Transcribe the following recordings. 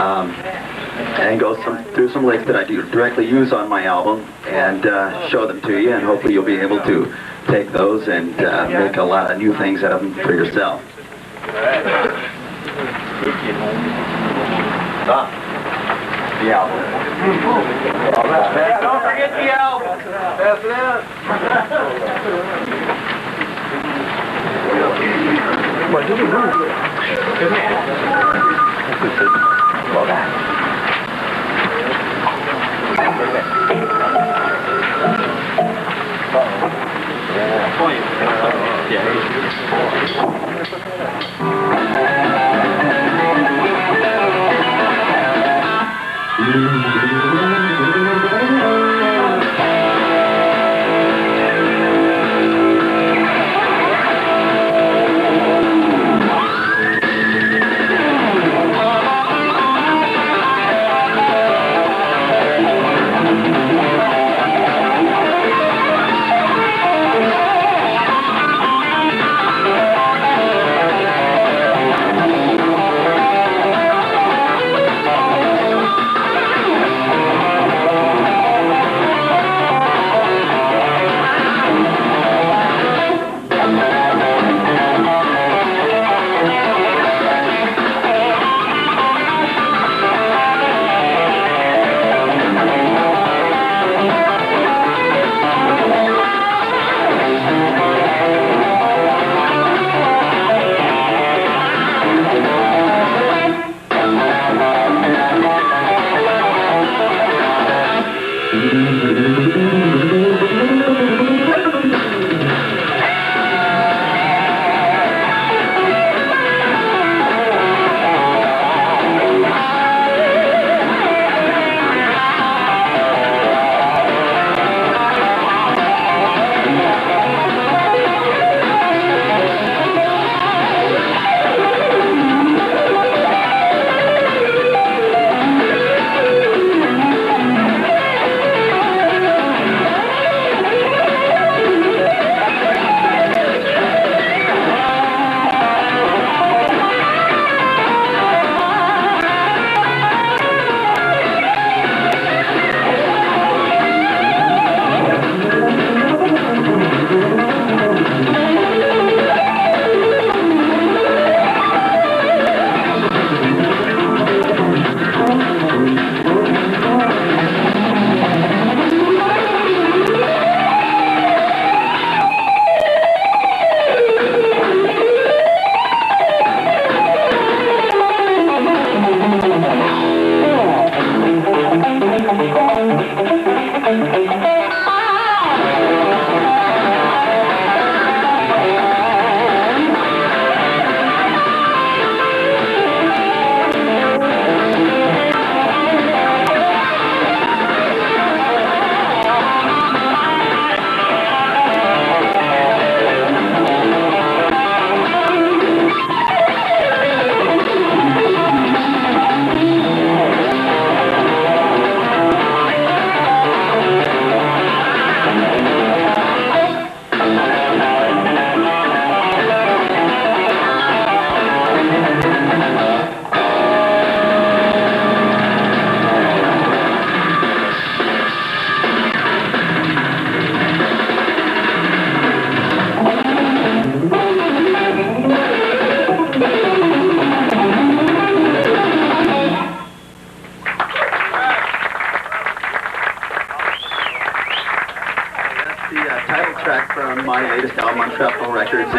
and go through some licks that I do directly use on my album and show them to you, and hopefully you'll be able to take those and make a lot of new things out of them for yourself. The album. Don't forget the album. Pass it out. Well done.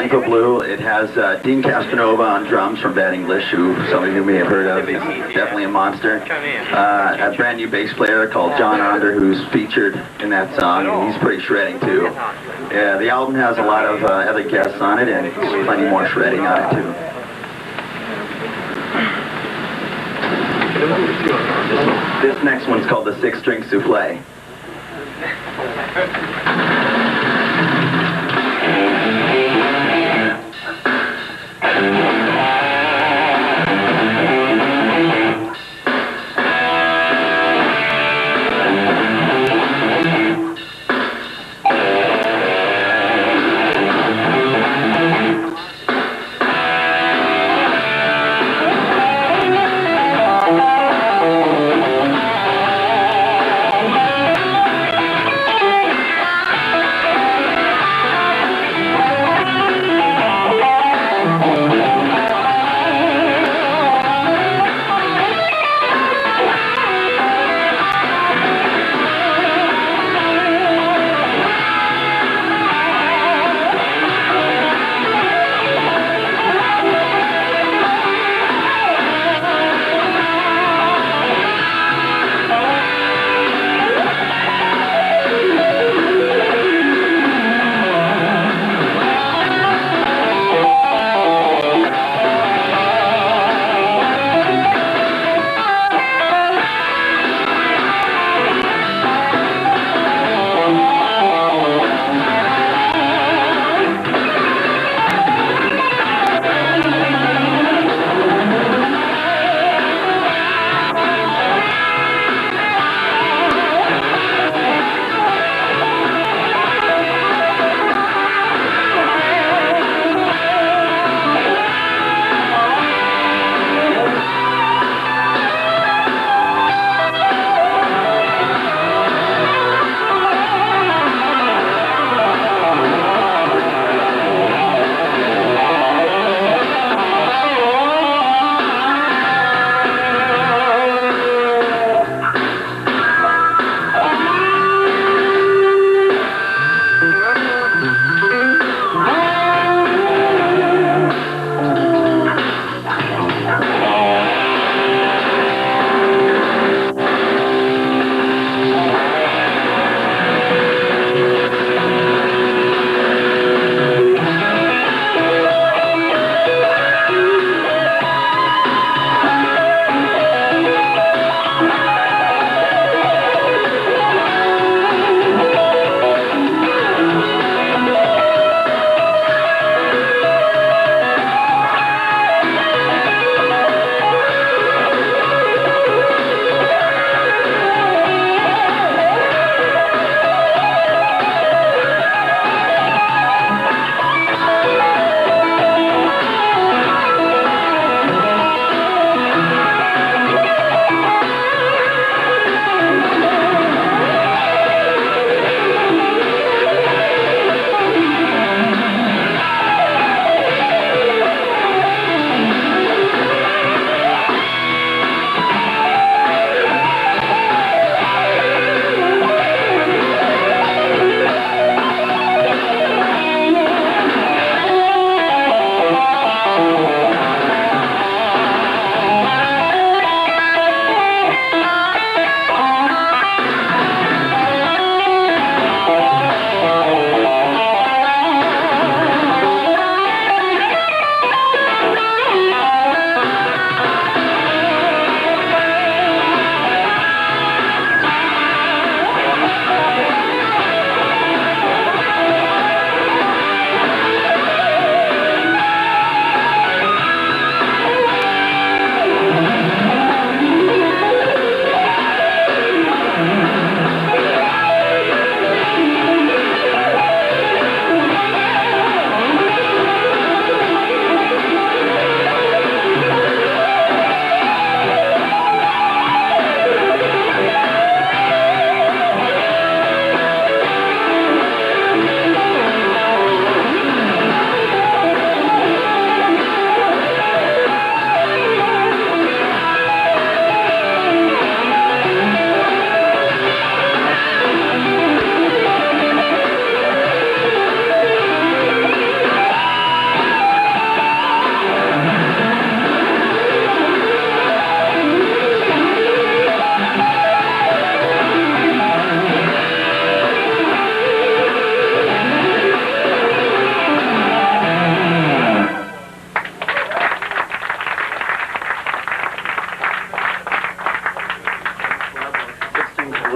Infra-Blue. It has Dean Castanova on drums from Bad English, who some of you may have heard of. He's definitely a monster. A brand new bass player called John Onder, who's featured in that song, and he's pretty shredding too. The album has a lot of other guests on it, and plenty more shredding on it too. This next one's called the Six String Souffle.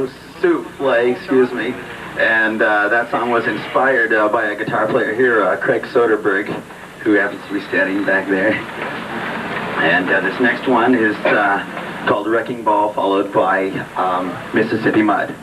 Souffle, excuse me. And that song was inspired by a guitar player here, Craig Soderbergh, who happens to be standing back there. And this next one is called Wrecking Ball, followed by Mississippi Mud.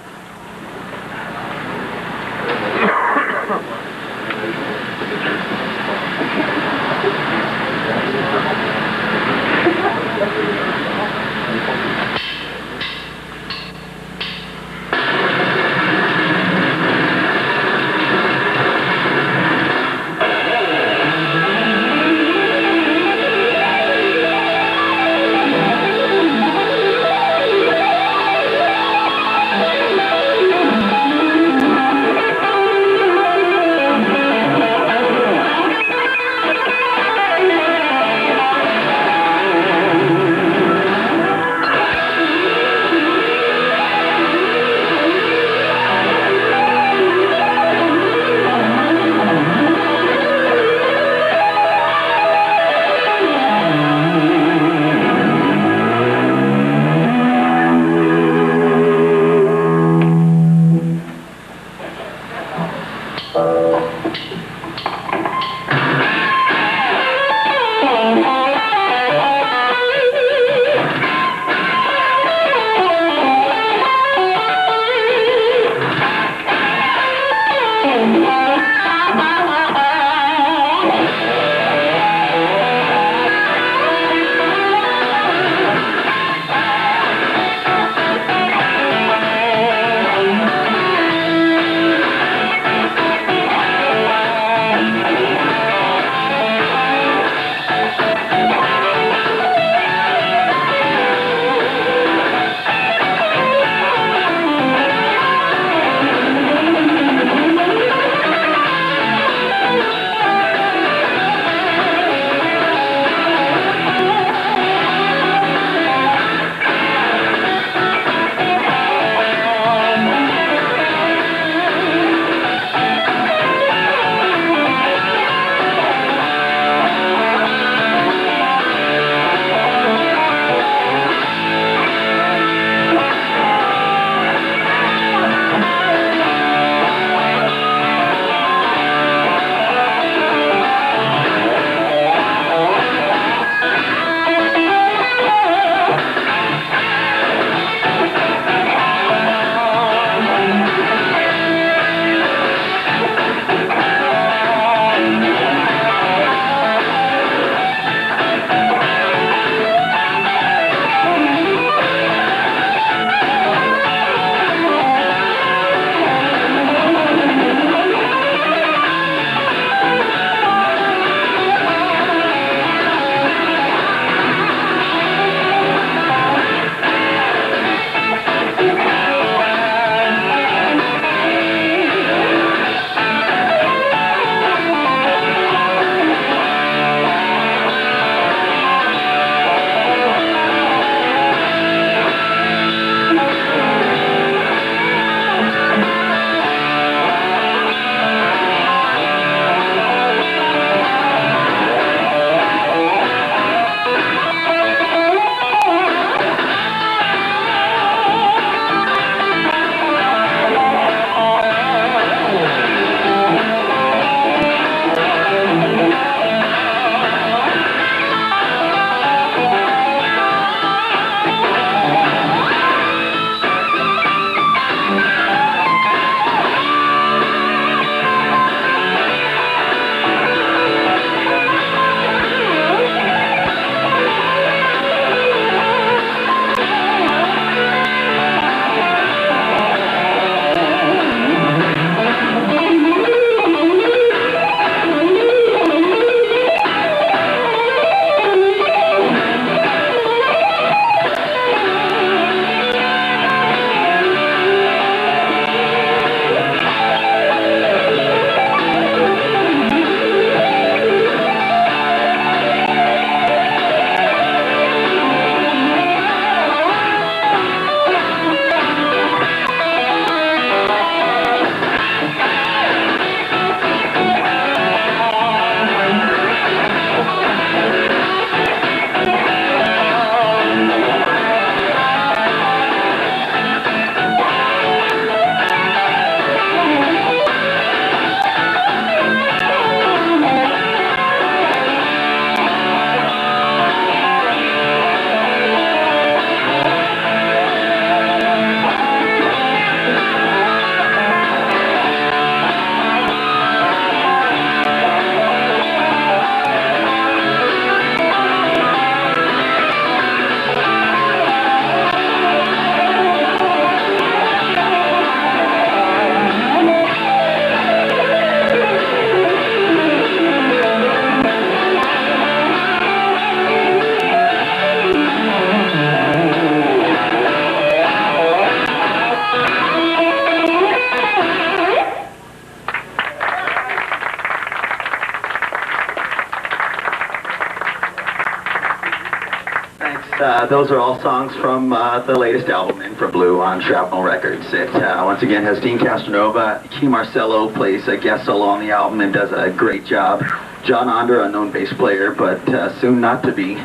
Those are all songs from the latest album, Infra-Blue, on Shrapnel Records. It once again has Dean Casanova. Key Marcello plays a guest solo on the album and does a great job. John Onder, unknown bass player, but soon not to be.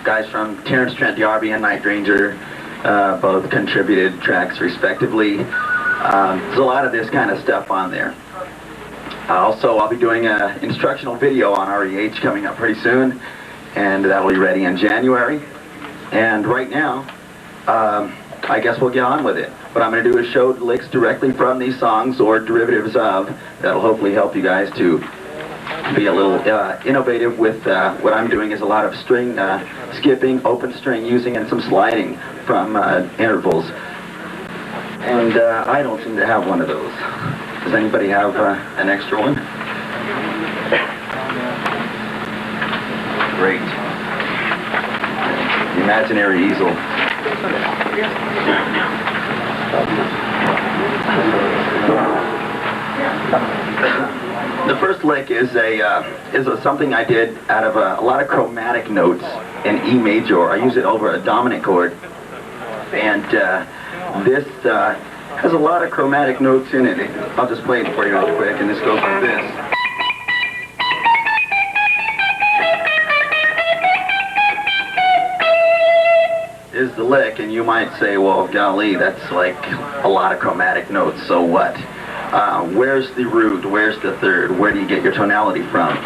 Guys from Terence Trent D'Arby and Night Ranger both contributed tracks respectively. There's a lot of this kind of stuff on there. Also, I'll be doing an instructional video on REH coming up pretty soon, and that will be ready in January. And right now, I guess we'll get on with it. What I'm going to do is show licks directly from these songs or derivatives of. That'll hopefully help you guys to be a little innovative with what I'm doing is a lot of string skipping, open string using, and some sliding from intervals. And I don't seem to have one of those. Does anybody have an extra one? Great. The imaginary easel. The first lick is something I did out of a lot of chromatic notes in E major. I use it over a dominant chord, and this has a lot of chromatic notes in it. I'll just play it for you real quick, and this goes like this. Is the lick, and you might say, well, golly, that's like a lot of chromatic notes, so what? Where's the root? Where's the third? Where do you get your tonality from?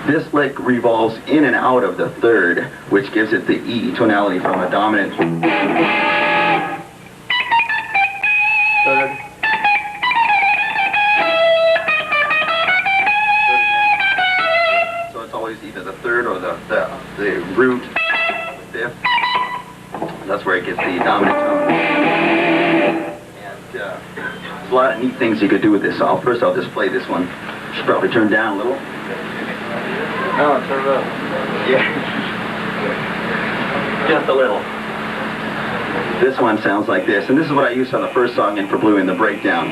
This lick revolves in and out of the third, which gives it the E tonality from a dominant third. So it's always either the third or the root, fifth. That's where it gets the dominant tone. And there's a lot of neat things you could do with this. First I'll just play this one. Should probably turn down a little. No, turn it up. Yeah. Just a little. This one sounds like this, and this is what I used on the first song, Infra-Blue, in the breakdown.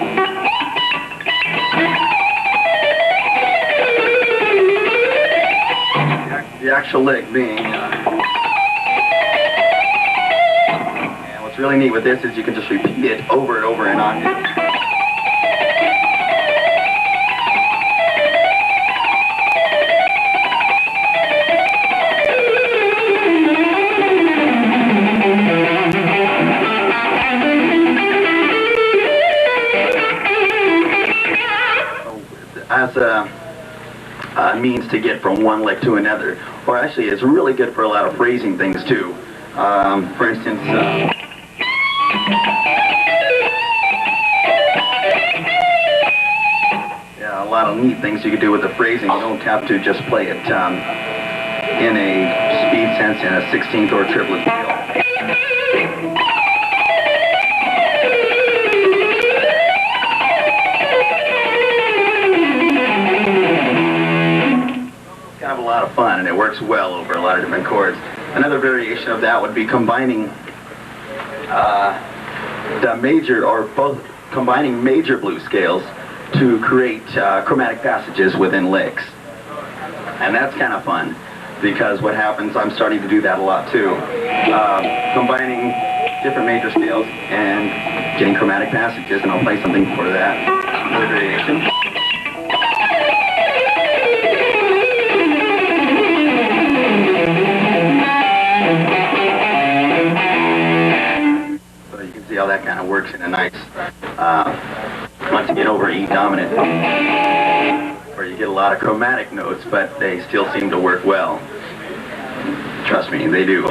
The actual lick being... and what's really neat with this is you can just repeat it over and over and on. As a means to get from one lick to another, or actually it's really good for a lot of phrasing things too. For instance, yeah, a lot of neat things you could do with the phrasing. You don't have to just play it in a speed sense in a 16th or triplet scale. Fun, and it works well over a lot of different chords. Another variation of that would be combining the major, or both combining major blues scales to create chromatic passages within licks. And that's kind of fun, because what happens, I'm starting to do that a lot too. Combining different major scales and getting chromatic passages, and I'll play something for that. Another variation. See how that kind of works in a nice, once you get over E dominant, where you get a lot of chromatic notes, but they still seem to work well. Trust me, they do.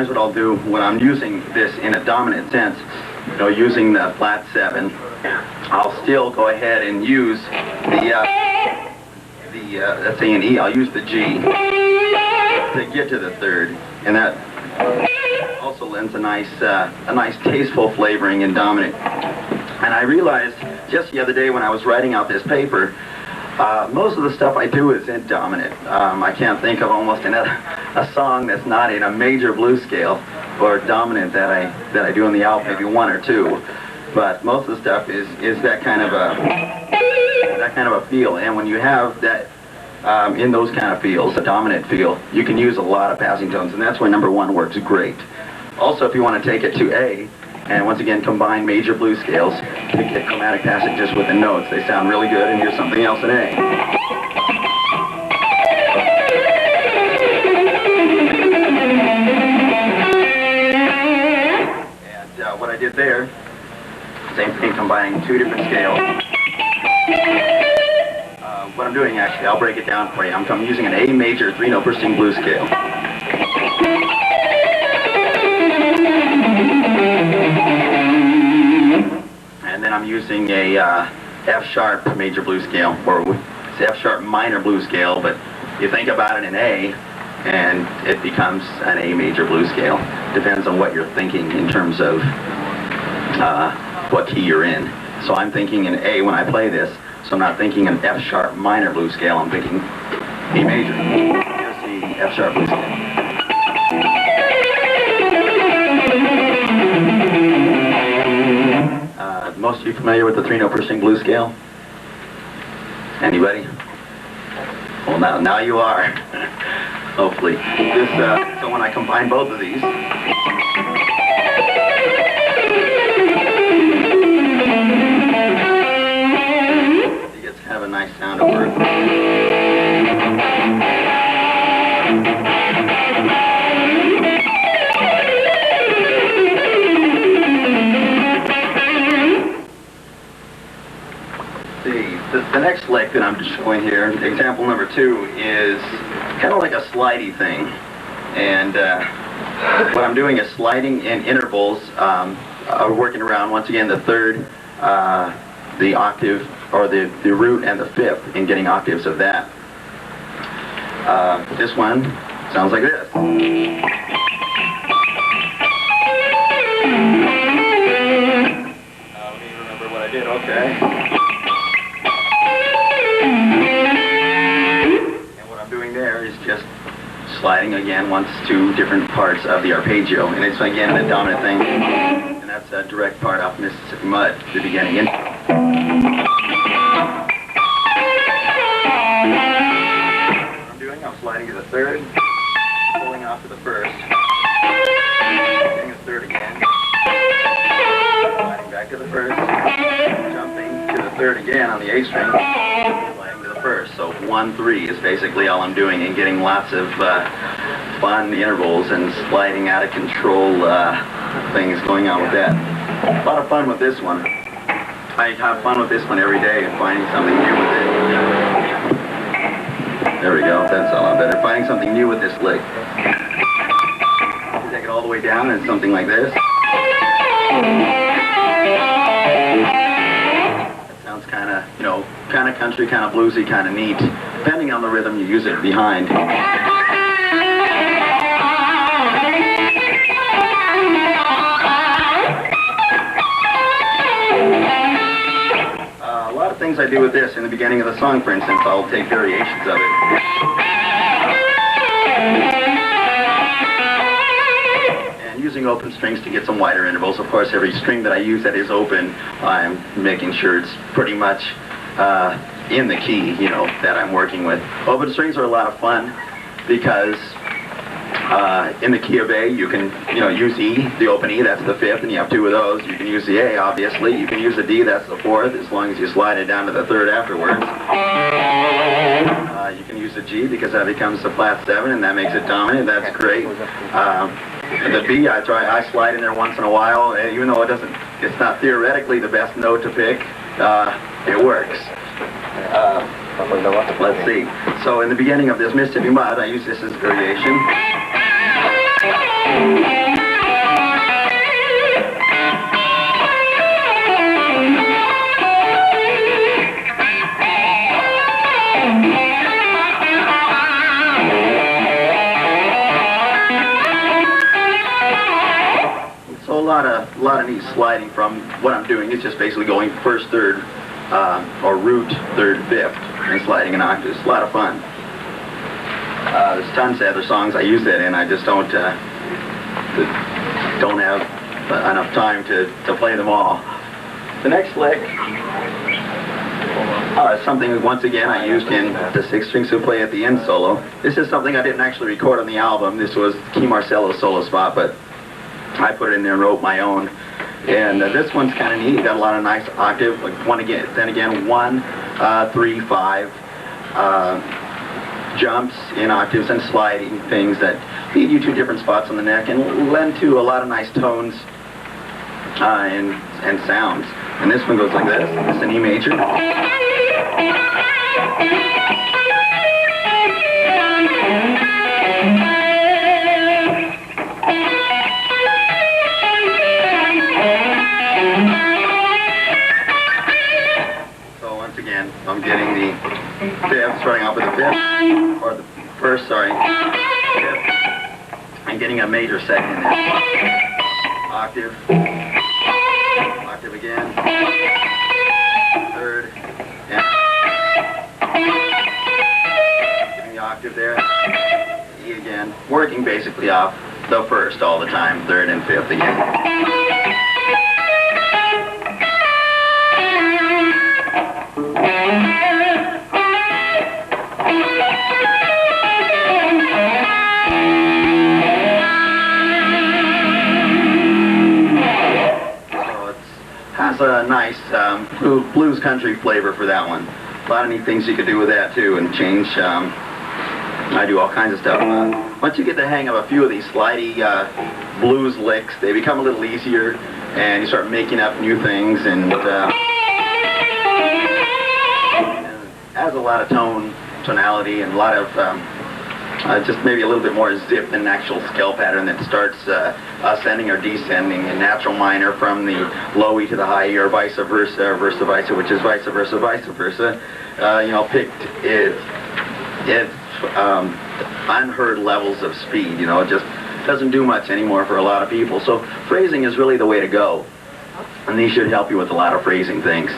What I'll do when I'm using this in a dominant sense, you know, using the flat 7, I'll still go ahead and use the let's say in E, I'll use the G to get to the third, and that also lends a nice tasteful flavoring in dominant. And I realized just the other day when I was writing out this paper, most of the stuff I do is in dominant. I can't think of almost a song that's not in a major blues scale or dominant that I do in the album, maybe one or two. But most of the stuff is that kind of a feel. And when you have that in those kind of feels, a dominant feel, you can use a lot of passing tones, and that's why number one works great. Also, if you want to take it to A, and once again combine major blues scales to get chromatic passing just with the notes, they sound really good, and here's something else in A. And what I did there, same thing, combining two different scales. What I'm doing actually, I'll break it down for you. I'm using an A major 3-note per string blues scale. And then I'm using a F sharp major blues scale, or it's F sharp minor blues scale, but you think about it in A, and it becomes an A major blues scale. Depends on what you're thinking in terms of what key you're in. So I'm thinking in A when I play this, so I'm not thinking an F sharp minor blues scale, I'm thinking A major. Here's the F sharp blues scale. Most of you familiar with the 3-note per string blues scale? Anybody? Well, now you are. Hopefully. So when I combine both of these, it gets kind of a nice sound over it. The next lick that I'm showing here, example number 2, is kind of like a slidey thing. And what I'm doing is sliding in intervals, working around, once again, the third, the octave, or the root and the fifth, and getting octaves of that. This one sounds like this. Let me remember what I did, okay. There is just sliding again once two different parts of the arpeggio, and it's again a dominant thing, and that's a direct part off Mississippi Mud, the beginning intro. What I'm doing, I'm sliding to the third, pulling off to the first, getting the third again, sliding back to the first, jumping to the third again on the A string, sliding to the first. So 1-3 is basically all I'm doing, and getting lots of fun intervals and sliding out of control things going on with that. A lot of fun with this one. I have fun with this one every day and finding something new with it. There we go, that's a lot better. Finding something new with this lick. Take it all the way down and something like this. Kind of, kind of country, kind of bluesy, kind of neat. Depending on the rhythm you use it behind. A lot of things I do with this in the beginning of the song, for instance, I'll take variations of it. Using open strings to get some wider intervals. Of course, every string that I use that is open, I'm making sure it's pretty much in the key, that I'm working with. Open strings are a lot of fun because in the key of A, you can, use E, the open E, that's the fifth, and you have two of those. You can use the A, obviously. You can use the D, that's the fourth, as long as you slide it down to the third afterwards. You can use the G because that becomes the flat 7, and that makes it dominant. That's great. The B, I slide in there once in a while, even though it's not theoretically the best note to pick, it works. Let's see. So in the beginning of this Mississippi Mud, I use this as a variation. A lot of neat sliding from what I'm doing. It's just basically going first, third, or root, third, fifth, and sliding in octaves. A lot of fun. There's tons of other songs I use that in. I just don't have enough time to play them all. The next lick is something, once again, I used in the six-string souffle at the end solo. This is something I didn't actually record on the album. This was Key Marcello's solo spot, but I put it in there and wrote my own. And this one's kind of neat. Got a lot of nice octave. Like one again, then again, 1, 3, 5 jumps in octaves and sliding things that lead you to different spots on the neck and lend to a lot of nice tones and sounds. And this one goes like this. It's an E major. So once again, I'm getting the fifth, starting off with the fifth, or the first, sorry, fifth. I'm getting a major second in there. Octave. Octave again. Third. And giving the octave there. E again. Working basically off the first all the time. Third and fifth again. A nice blues country flavor for that one. A lot of neat things you could do with that too, and change. I do all kinds of stuff. Once you get the hang of a few of these slidey blues licks, they become a little easier, and you start making up new things, and it has a lot of tonality and a lot of just maybe a little bit more zip than an actual scale pattern that starts ascending or descending in natural minor from the low E to the high E, or vice versa, which is vice versa. You know, picked it's unheard levels of speed. You know, it just doesn't do much anymore for a lot of people. So phrasing is really the way to go, and these should help you with a lot of phrasing things.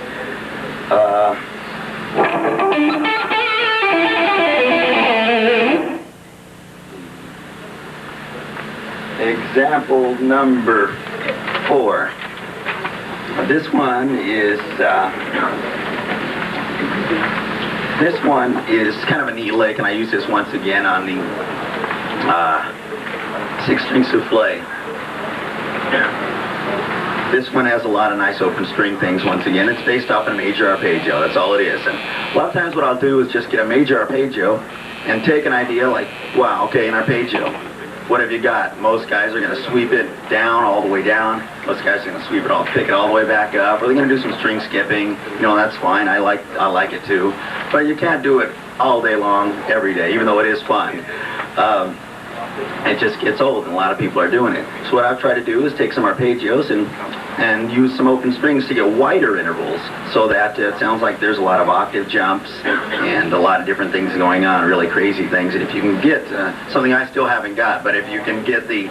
Example number 4. This one is kind of a neat lick, and I use this once again on the six-string souffle. This one has a lot of nice open string things. Once again, it's based off a major arpeggio. That's all it is. And a lot of times what I'll do is just get a major arpeggio and take an idea like, wow, okay, an arpeggio. What have you got? Most guys are going to sweep it down, all the way down. Most guys are going to sweep it all, pick it all the way back up. Or they're going to do some string skipping. You know, that's fine. I like it too. But you can't do it all day long, every day, even though it is fun. It just gets old, and a lot of people are doing it. So what I've tried to do is take some arpeggios and use some open strings to get wider intervals, so that it sounds like there's a lot of octave jumps and a lot of different things going on, really crazy things. And if you can get something I still haven't got, but if you can get the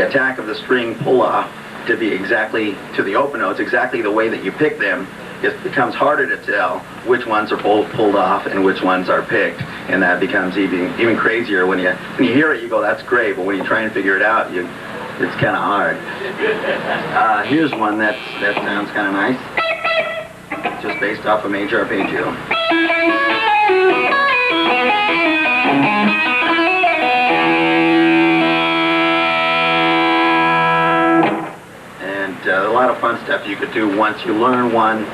attack of the string pull off to be exactly to the open notes, exactly the way that you pick them, it becomes harder to tell which ones are pulled off and which ones are picked, and that becomes even crazier. When you hear it, you go, that's great, but when you try and figure it out, it's kind of hard. Here's one that sounds kind of nice, just based off a major arpeggio. And a lot of fun stuff you could do. Once you learn one,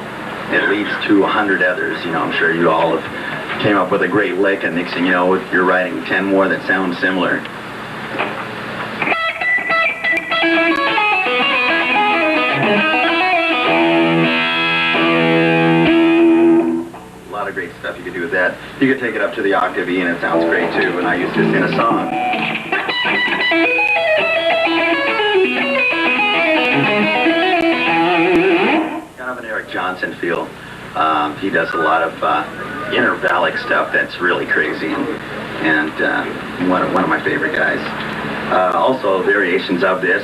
it leads to 100 others. You know, I'm sure you all have came up with a great lick, and next thing you know, you're writing 10 more that sound similar. A lot of great stuff you could do with that. You could take it up to the octave E, and it sounds great too, and I use this in a song. Kind of an Eric Johnson feel. He does a lot of intervallic stuff that's really crazy, and one of my favorite guys. Also, variations of this.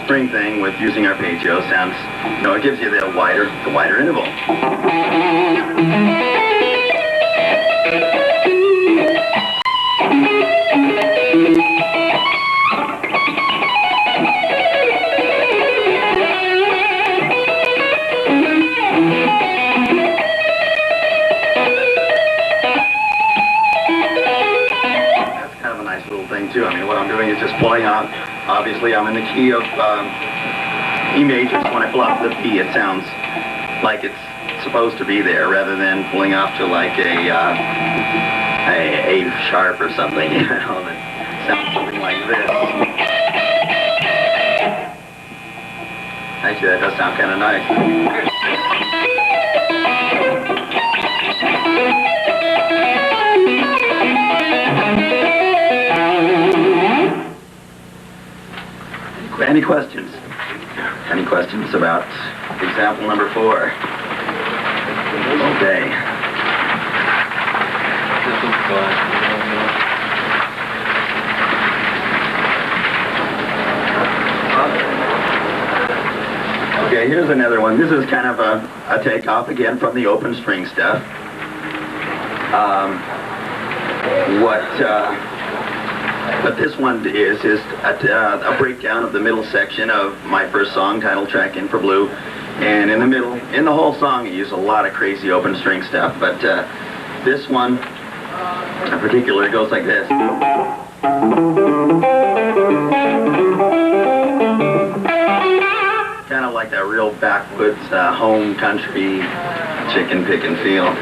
string thing with using arpeggio sounds, it gives you the wider interval. Too. I mean, what I'm doing is just pulling out. Obviously, I'm in the key of E major, so when I pull out the B, it sounds like it's supposed to be there, rather than pulling up to like a sharp or something, that sounds something like this. Actually, that does sound kind of nice. Any questions? Any questions about example number 4? Okay. Okay, here's another one. This is kind of a takeoff again from the open string stuff. What this one is a breakdown of the middle section of my first song, title track, Infra-Blue. And in the middle, in the whole song, I use a lot of crazy open string stuff. But this one, in particular, goes like this. Kind of like that real backwoods, home country, chicken picking feel.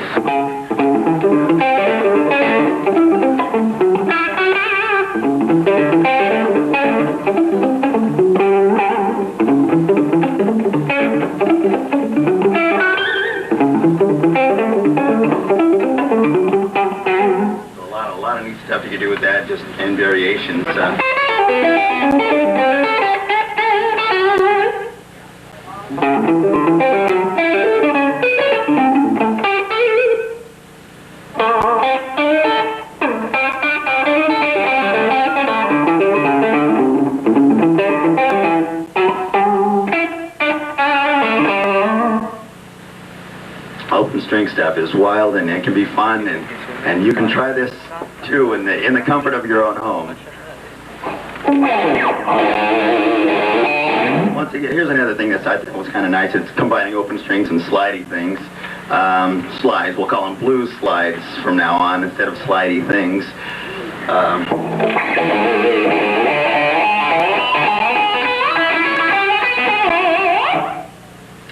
A lot of neat stuff you can do with that, just in variations. Open string stuff is wild, and it can be fun, and you can try this too in the comfort of your own home. Once again, here's another thing that I thought was kind of nice. It's combining open strings and slidey things. Slides, we'll call them blues slides from now on instead of slidey things.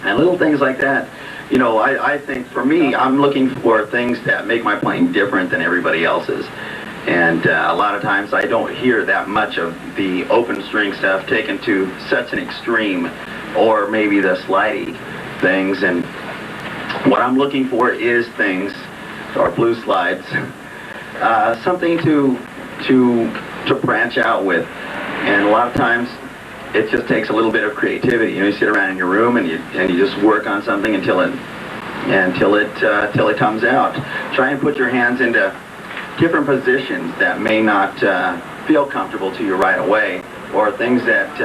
And little things like that. I think for me, I'm looking for things that make my playing different than everybody else's. And a lot of times I don't hear that much of the open string stuff taken to such an extreme, or maybe the slidey things. And what I'm looking for is things, or blues slides, something to branch out with. And a lot of times it just takes a little bit of creativity. You sit around in your room and you just work on something until it comes out. Try and put your hands into different positions that may not feel comfortable to you right away, or things that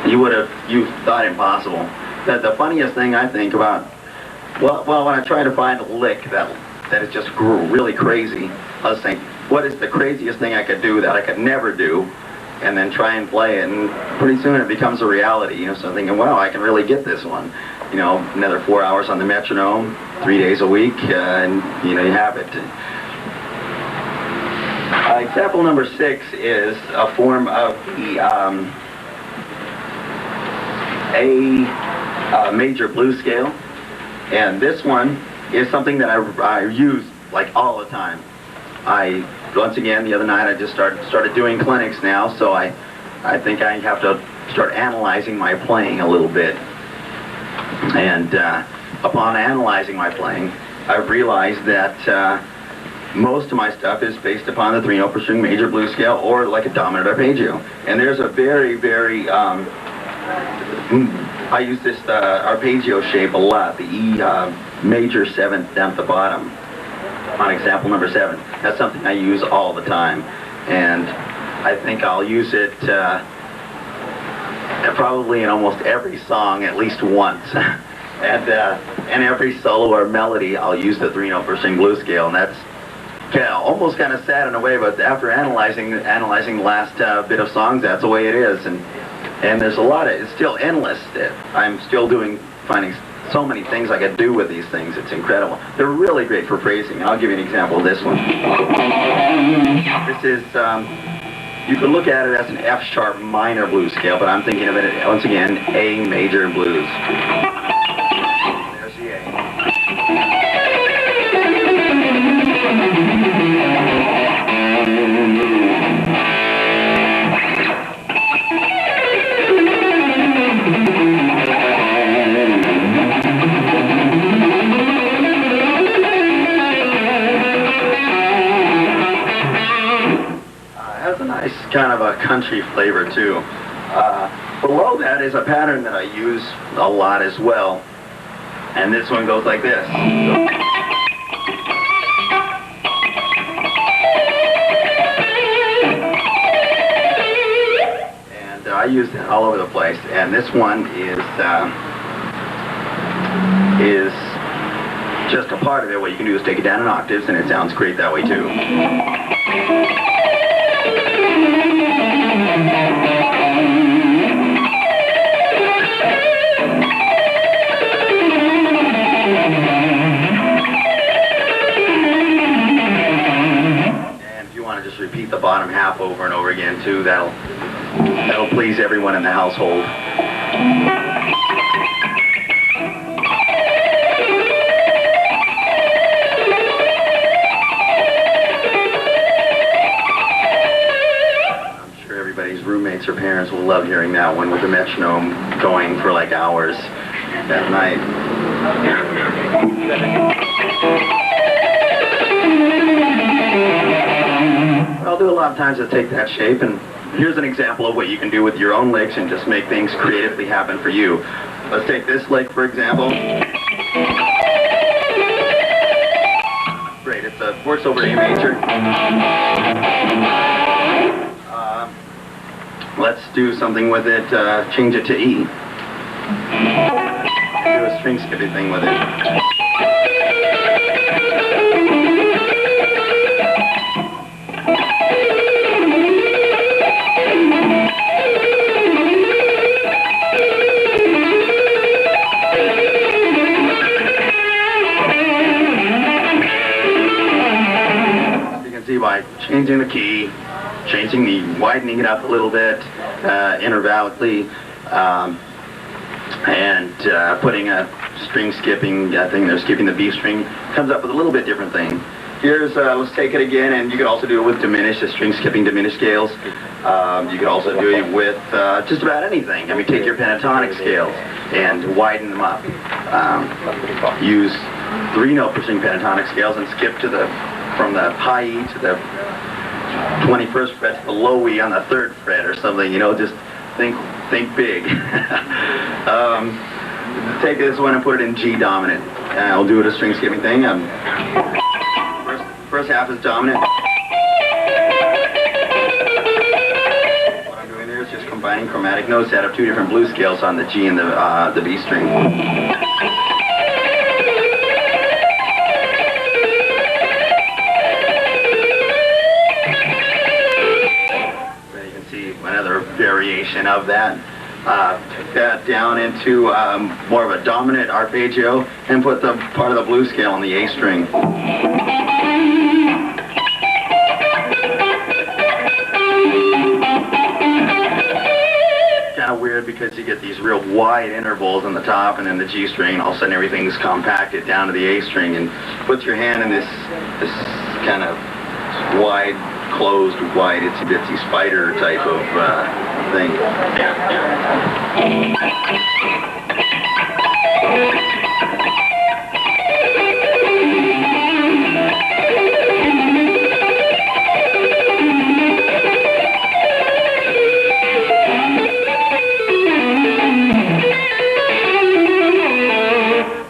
you thought impossible. The funniest thing I think about, when I try to find a lick that is just really crazy, I was thinking, what is the craziest thing I could do that I could never do? And then try and play it, and pretty soon it becomes a reality. So I'm thinking, wow, I can really get this one. Another 4 hours on the metronome, 3 days a week, and you have it. Example number 6 is a form of the A major blues scale, and this one is something that I use like all the time. Once again, the other night I just started doing clinics now, so I think I have to start analyzing my playing a little bit. And upon analyzing my playing, I've realized that most of my stuff is based upon the 3 open string major blues scale, or like a dominant arpeggio. And there's a very, very, I use this arpeggio shape a lot, the E major 7th down at the bottom. On example number 7. That's something I use all the time, and I think I'll use it probably in almost every song at least once. And every solo or melody, I'll use the 3-note per string blues scale, and that's almost kind of sad in a way, but after analyzing the last bit of songs, that's the way it is. And there's a lot of, it's still endless. I'm still finding so many things I could do with these things. It's incredible. They're really great for phrasing. I'll give you an example of this one. This is, you could look at it as an F-sharp minor blues scale, but I'm thinking of it, once again, A major blues. There's the A. Has a nice kind of a country flavor too. Below that is a pattern that I use a lot as well, and this one goes like this. And I use it all over the place, and this one is just a part of it. What you can do is take it down in octaves, and it sounds great that way too. And if you want to just repeat the bottom half over and over again too, that'll please everyone in the household. Roommates or parents will love hearing that one with the metronome going for like hours at night. What I'll do a lot of times is take that shape, and here's an example of what you can do with your own licks and just make things creatively happen for you. Let's take this lick for example. Great, it works over A major. Let's do something with it, change it to E. Do a string skipping thing with it. You can see by changing the key, widening it up a little bit, intervallically, and putting a string skipping thing there, skipping the B string, comes up with a little bit different thing. Here's, let's take it again, and you could also do it with diminished, string skipping diminished scales. You could also do it with just about anything. I mean, take your pentatonic scales and widen them up. Use 3-note per string pentatonic scales and skip from the high E to the 21st fret to the low E on the 3rd fret or something, you know, just think big. Take this one and put it in G dominant. I'll do it a string skipping thing. First half is dominant. What I'm doing there is just combining chromatic notes out of 2 different blues scales on the G and the B string. Another variation of that. Take that down into more of a dominant arpeggio and put the part of the blues scale on the A string. Kind of weird because you get these real wide intervals on the top and then the G string, and all of a sudden everything's compacted down to the A string, and put your hand in this kind of wide, closed, wide, itsy-bitsy spider type of thing.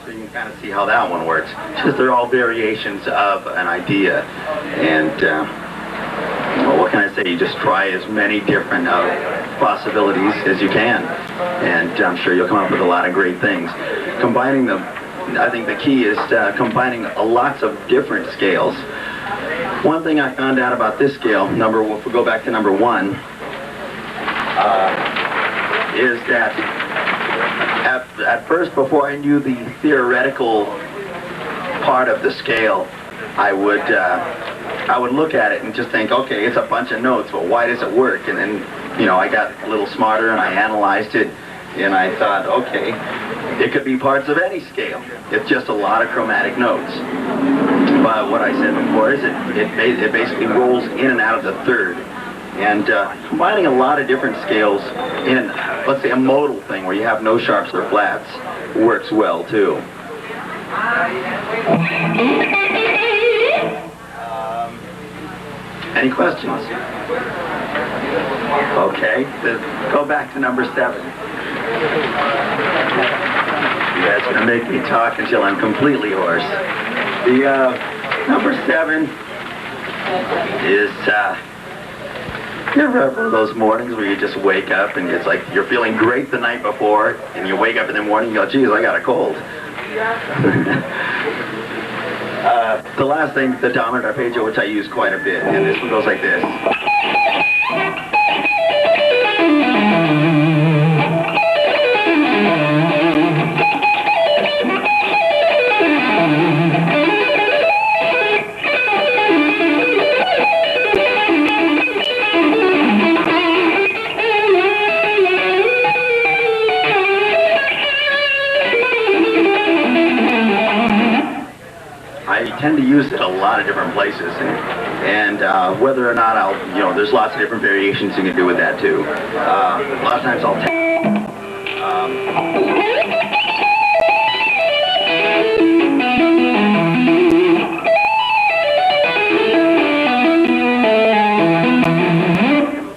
So you can kind of see how that one works. Just they're all variations of an idea, and well, what can I say? You just try as many different possibilities as you can, and I'm sure you'll come up with a lot of great things. Combining them, I think the key is combining lots of different scales. One thing I found out about this scale, if we go back to number 1, is that at first, before I knew the theoretical part of the scale, I would look at it and just think, okay, it's a bunch of notes, but why does it work? And then, I got a little smarter and I analyzed it, and I thought, okay, it could be parts of any scale. It's just a lot of chromatic notes. But what I said before is it basically rolls in and out of the third. And combining a lot of different scales in, let's say, a modal thing where you have no sharps or flats works well too. Any questions? Okay, go back to number 7. You guys are going to make me talk until I'm completely hoarse. The number 7 is, you ever have one of those mornings where you just wake up and it's like you're feeling great the night before, and you wake up in the morning and you go, geez, I got a cold. The last thing, the dominant arpeggio, which I use quite a bit, and this one goes like this. I tend to use it a lot of different places, and whether or not there's lots of different variations you can do with that too. A lot of times I'll a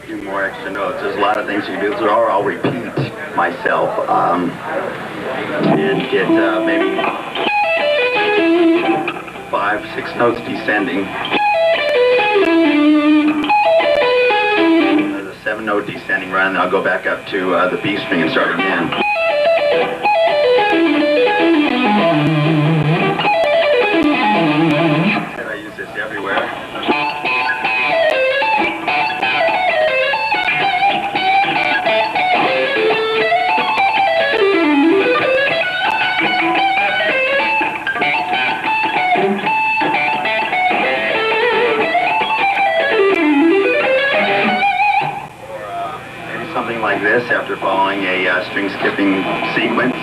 few more extra notes. There's a lot of things you can do, or I'll repeat myself and get maybe 5, 6 notes descending. There's a 7-note descending run, and I'll go back up to the B string and start again. And I use this everywhere. Like this after following a string skipping sequence.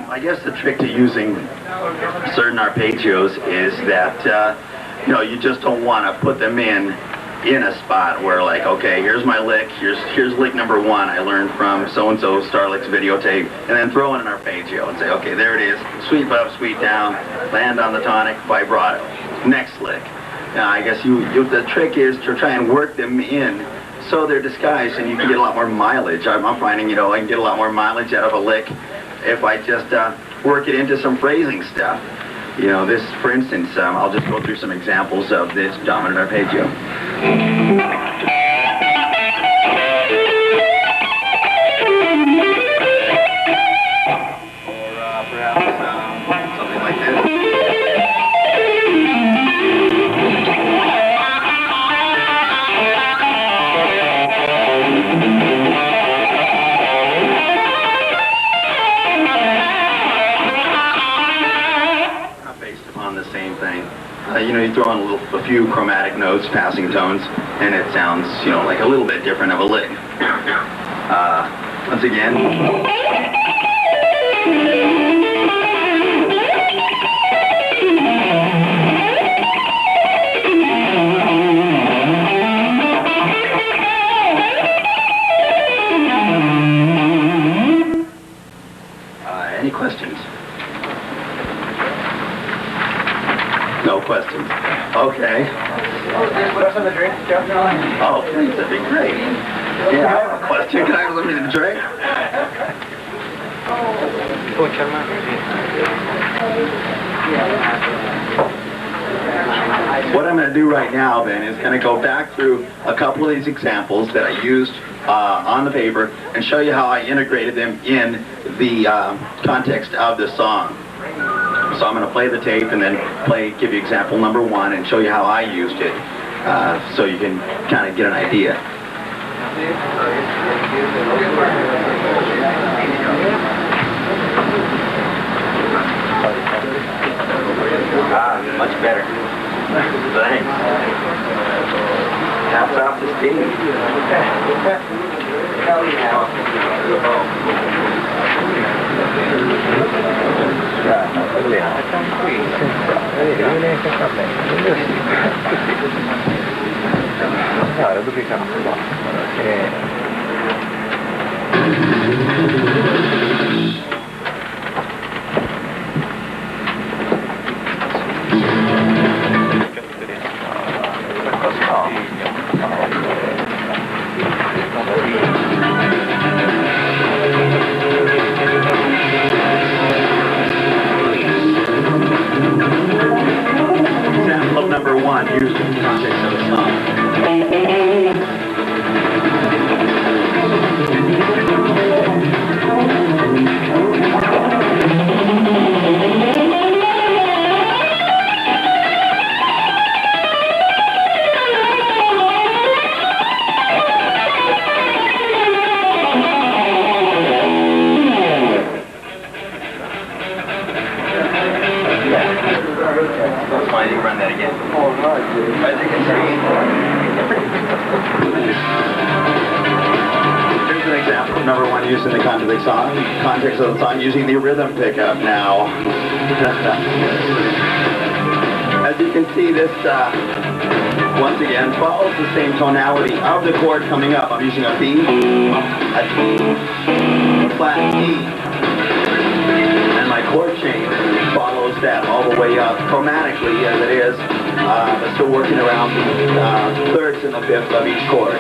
I guess the trick to using certain arpeggios is that you just don't want to put them in a spot where, like, okay, here's my lick, here's lick number 1 I learned from so-and-so Starlick's videotape, and then throw in an arpeggio and say, okay, there it is, sweep up, sweep down, land on the tonic, vibrato, next lick. Now, I guess the trick is to try and work them in so they're disguised, and you can get a lot more mileage. I'm finding, I can get a lot more mileage out of a lick if I just work it into some phrasing stuff. This, for instance, I'll just go through some examples of this dominant arpeggio. Or perhaps something like this. You throw in a few chromatic notes, passing tones, and it sounds, like a little bit different of a lick. Once again. Any questions? No questions. Okay. What's on the drink, Joe? Oh, please, that'd be great. Yeah, I have a question. Can I have a little bit of drink? What I'm going to do right now, then, is going to go back through a couple of these examples that I used on the paper and show you how I integrated them in the context of the song. So I'm going to play the tape and then give you example number 1 and show you how I used it, so you can kind of get an idea. Much better. Thanks. Hats off to Steve. Example number 1, used in the context of the song. Why did you run that again? As you can see, here's an example of number 1 used in the context of the song, using the rhythm pickup now. As you can see, this once again follows the same tonality of the chord coming up. I'm using a B, a D, a flat E, and my chord change follows that all the way up chromatically as it is, but still working around the thirds and the fifths of each chord.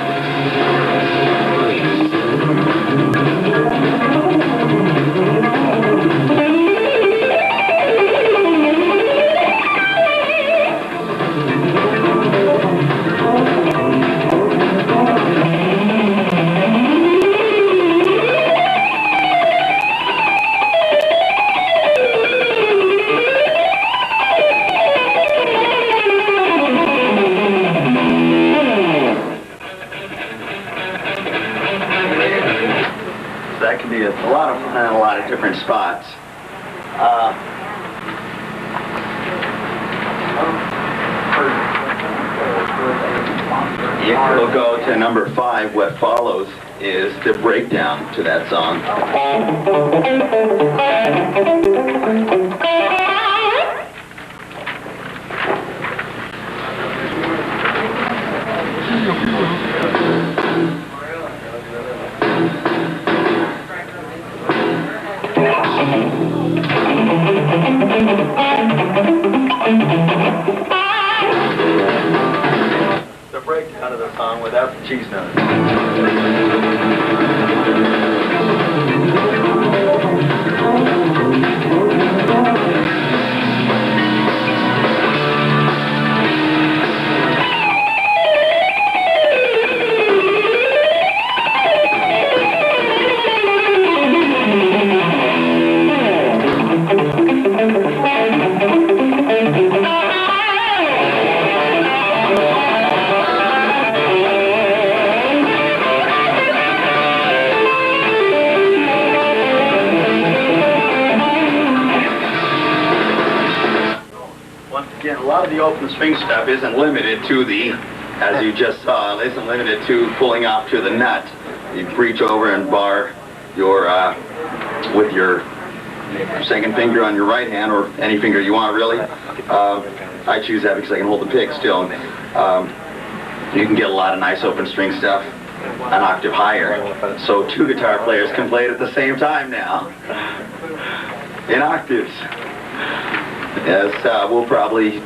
That can be a lot of fun in a lot of different spots. We'll go to number 5. What follows is the breakdown to that song. The breakdown of the song without the cheese notes. Again, a lot of the open string stuff isn't limited to the, as you just saw, isn't limited to pulling off to the nut. You reach over and bar your, with your second finger on your right hand, or any finger you want really. I choose that because I can hold the pick still. You can get a lot of nice open string stuff an octave higher. So 2 guitar players can play it at the same time now, in octaves. Yes, we'll probably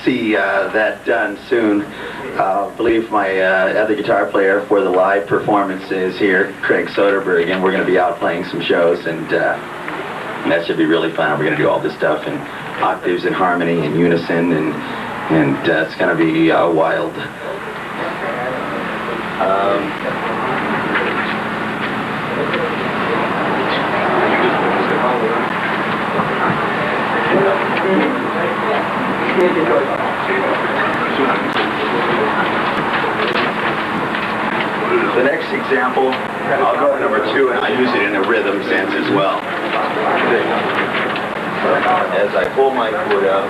see that done soon. I believe my other guitar player for the live performance is here, Craig Soderberg, and we're going to be out playing some shows, and that should be really fun. We're going to do all this stuff in octaves and harmony and unison, and it's going to be wild. The next example, I'll go to number 2, and I use it in a rhythm sense as well. As I pull my foot up.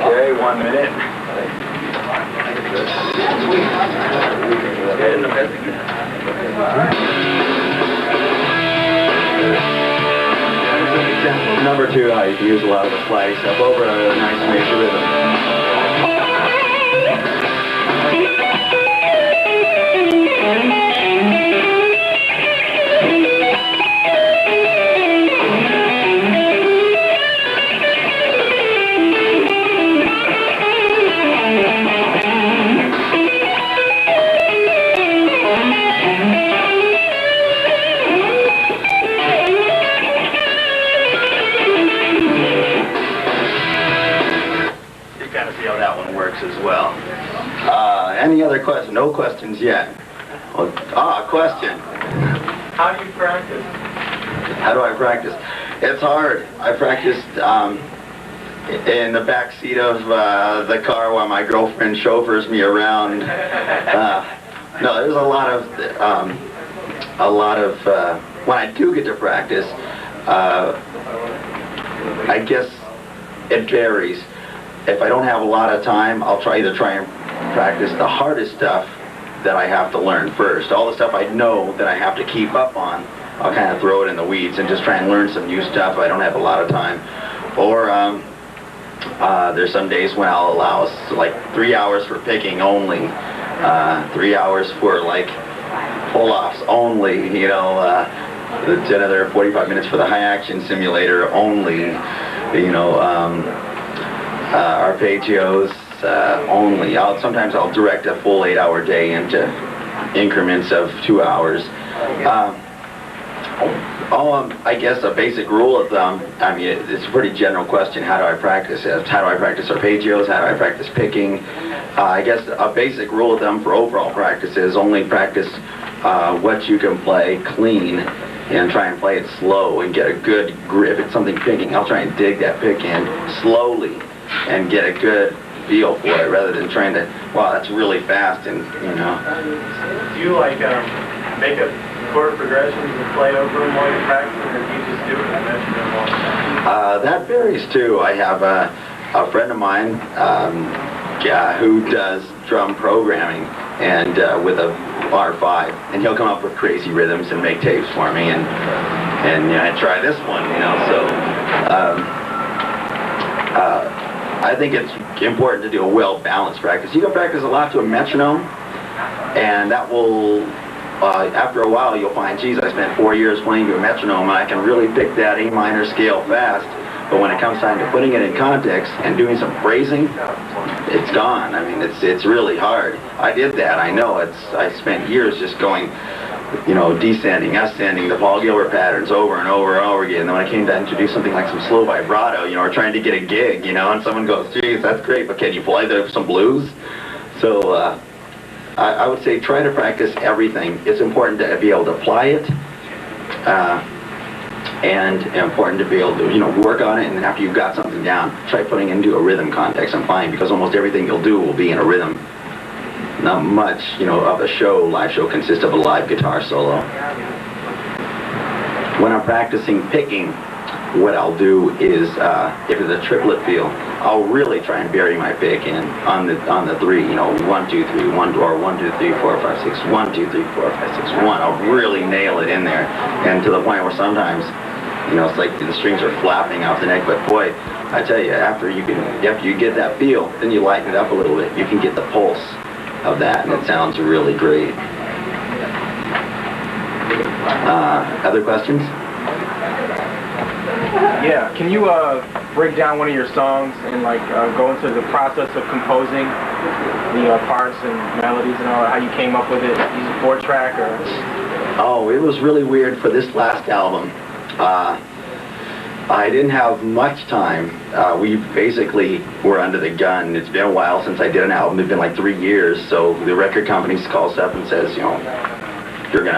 Okay, 1 minute. Number 2, I use a lot of the sliding stuff over a nice major rhythm. See how that one works as well. Any other questions? No questions yet. Question. How do you practice? How do I practice? It's hard. I practiced in the back seat of the car while my girlfriend chauffeurs me around. No, there's a lot of when I do get to practice, I guess it varies. If I don't have a lot of time, I'll either try and practice the hardest stuff that I have to learn first. All the stuff I know that I have to keep up on, I'll kind of throw it in the weeds and just try and learn some new stuff. I don't have a lot of time. Or there's some days when I'll allow like 3 hours for picking only, 3 hours for like pull-offs only, you know, another 45 minutes for the high action simulator only, you know, arpeggios only. Sometimes I'll direct a full 8-hour day into increments of 2 hours. I guess a basic rule of thumb, I mean, it's a pretty general question, how do I practice it? How do I practice arpeggios? How do I practice picking? I guess a basic rule of thumb for overall practice is only practice what you can play clean and try and play it slow and get a good grip. If it's something picking, I'll try and dig that pick in slowly and get a good feel for it rather than trying to, wow, that's really fast, and you know. Do you like make up chord progressions and play over them while you're practicing, or do you just do it and measure them all the time? That varies too. I have a friend of mine who does drum programming and with a R5, and he'll come up with crazy rhythms and make tapes for me, and you know, I try this one, you know, so I think it's important to do a well-balanced practice. You can practice a lot to a metronome, and that will, after a while, you'll find, geez, I spent 4 years playing to a metronome, and I can really pick that A minor scale fast, but when it comes time to putting it in context and doing some phrasing, it's gone. I mean, it's really hard. I did that, I know. I spent years just going, you know, descending, ascending, the Paul Gilbert patterns over and over and over again. And then when I came down to do something like some slow vibrato, you know, or trying to get a gig, you know, and someone goes, geez, that's great, but can you play some blues? So I would say try to practice everything. It's important to be able to apply it, and important to be able to, you know, work on it, and then after you've got something down, try putting it into a rhythm context and playing, because almost everything you'll do will be in a rhythm. Not much, you know, of a live show consists of a live guitar solo. When I'm practicing picking, what I'll do is, if it's a triplet feel, I'll really try and bury my pick in on the 3, 1, 2, 3, 1, or 1, 2, 3, 4, 5, 6, 1, 2, 3, 4, 5, 6, 1. I'll really nail it in there, and to the point where sometimes, it's like the strings are flapping off the neck. But boy, I tell you, after you get that feel, then you lighten it up a little bit. You can get the pulse of that, and it sounds really great. Other questions? Yeah, can you break down one of your songs and go into the process of composing the parts and melodies and all, how you came up with it? Use a 4-track or? Oh, it was really weird for this last album. I didn't have much time. We basically were under the gun. It's been a while since I did an album. It's been like 3 years. So the record company calls up and says, we're going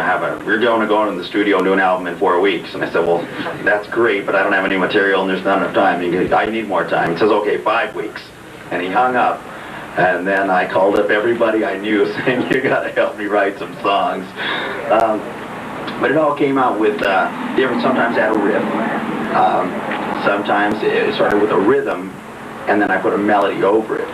to go into the studio and do an album in 4 weeks. And I said, well, that's great, but I don't have any material and there's not enough time. I need more time. He says, okay, 5 weeks. And he hung up. And then I called up everybody I knew saying, you got to help me write some songs. But it all came out with sometimes I had a riff. Sometimes it started with a rhythm, and then I put a melody over it.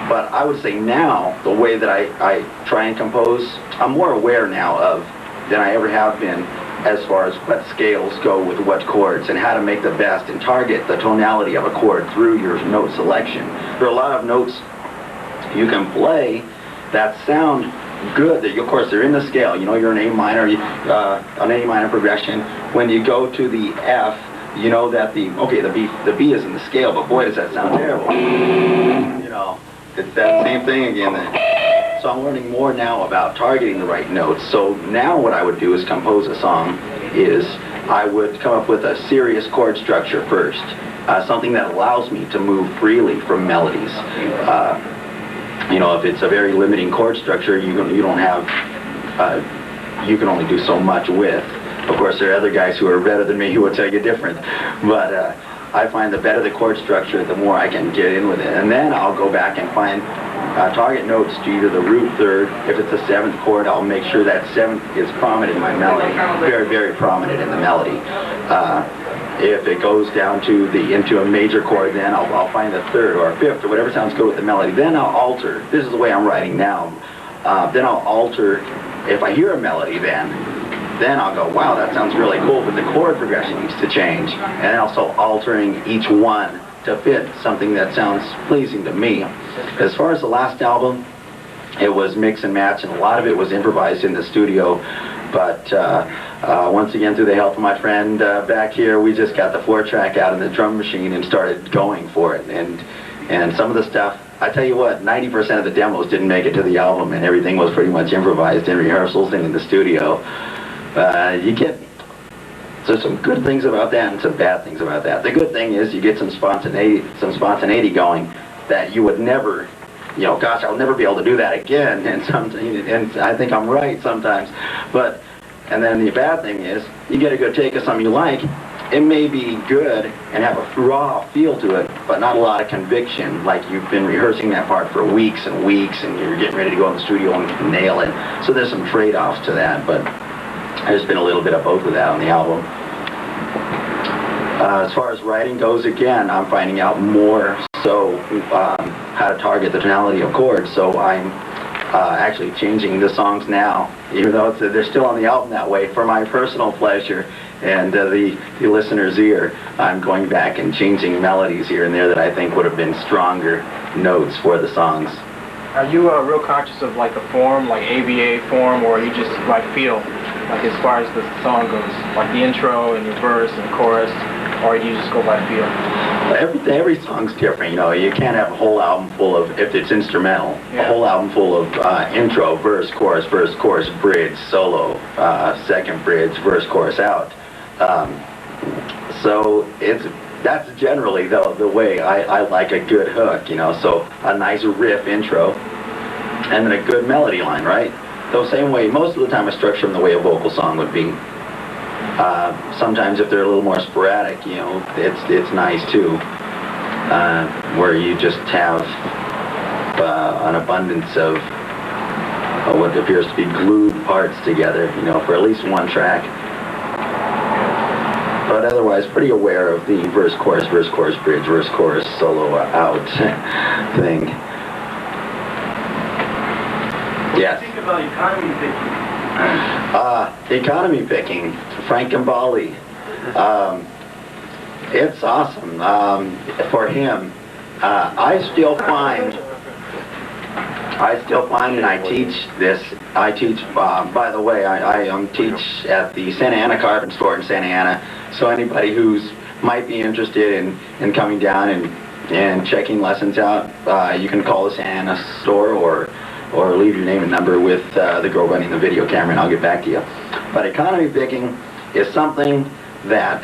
But I would say now, the way that I try and compose, I'm more aware now of than I ever have been as far as what scales go with what chords and how to make the best and target the tonality of a chord through your note selection. There are a lot of notes you can play that sound good, that of course they're in the scale. You're an A minor, an A minor progression. When you go to the F, you know that the B is in the scale, but boy does that sound terrible. It's that same thing again. So I'm learning more now about targeting the right notes. So now what I would do is compose a song is I would come up with a serious chord structure first, something that allows me to move freely from melodies. If it's a very limiting chord structure, you don't have, you can only do so much with. Of course, there are other guys who are better than me who will tell you different. But I find the better the chord structure, the more I can get in with it. And then I'll go back and find target notes to either the root third. If it's a 7th chord, I'll make sure that 7th is prominent in my melody, very, very prominent in the melody. If it goes down into a major chord, then I'll find the 3rd or 5th or whatever sounds good with the melody. Then I'll alter. This is the way I'm writing now. Then I'll alter. If I hear a melody, then I'll go, wow, that sounds really cool, but the chord progression needs to change. And also altering each one to fit something that sounds pleasing to me. As far as the last album, it was mix and match, and a lot of it was improvised in the studio. But once again, through the help of my friend back here, we just got the 4-track out in the drum machine and started going for it. And some of the stuff, I tell you what, 90% of the demos didn't make it to the album, and everything was pretty much improvised in rehearsals and in the studio. There's some good things about that and some bad things about that. The good thing is you get some spontaneity going that you would never, gosh, I'll never be able to do that again. And I think I'm right sometimes. And then the bad thing is you get a good take of something you like. It may be good and have a raw feel to it, but not a lot of conviction. Like you've been rehearsing that part for weeks and weeks, and you're getting ready to go in the studio and nail it. So there's some trade-offs to that, but there's been a little bit of both of that on the album. As far as writing goes, again, I'm finding out more so how to target the tonality of chords. So I'm actually changing the songs now, even though they're still on the album that way, for my personal pleasure and the listener's ear. I'm going back and changing melodies here and there that I think would have been stronger notes for the songs. Are you real conscious of like a form, like ABA form, or you just feel, as far as the song goes, like the intro and your verse and chorus, or you just go by feel? Every song's different, You can't have a whole album full of, if it's instrumental, a whole album full of intro, verse, chorus, bridge, solo, second bridge, verse, chorus, out. So that's generally the way I like a good hook, So a nice riff intro, and then a good melody line, right? The same way, most of the time I structure them the way a vocal song would be. Sometimes if they're a little more sporadic, it's nice too, where you just have an abundance of what appears to be glued parts together, for at least one track. but otherwise pretty aware of the verse, chorus, bridge, verse, chorus, solo, out thing. Yes. What do you think about economy picking? Economy picking, Frank Gambale. It's awesome for him. I still find, and I teach this. I teach. By the way, I teach at the Santa Ana Carpet Store in Santa Ana. So anybody who's might be interested in coming down and checking lessons out, you can call the Santa Ana store or leave your name and number with the girl running the video camera, and I'll get back to you. But economy picking is something that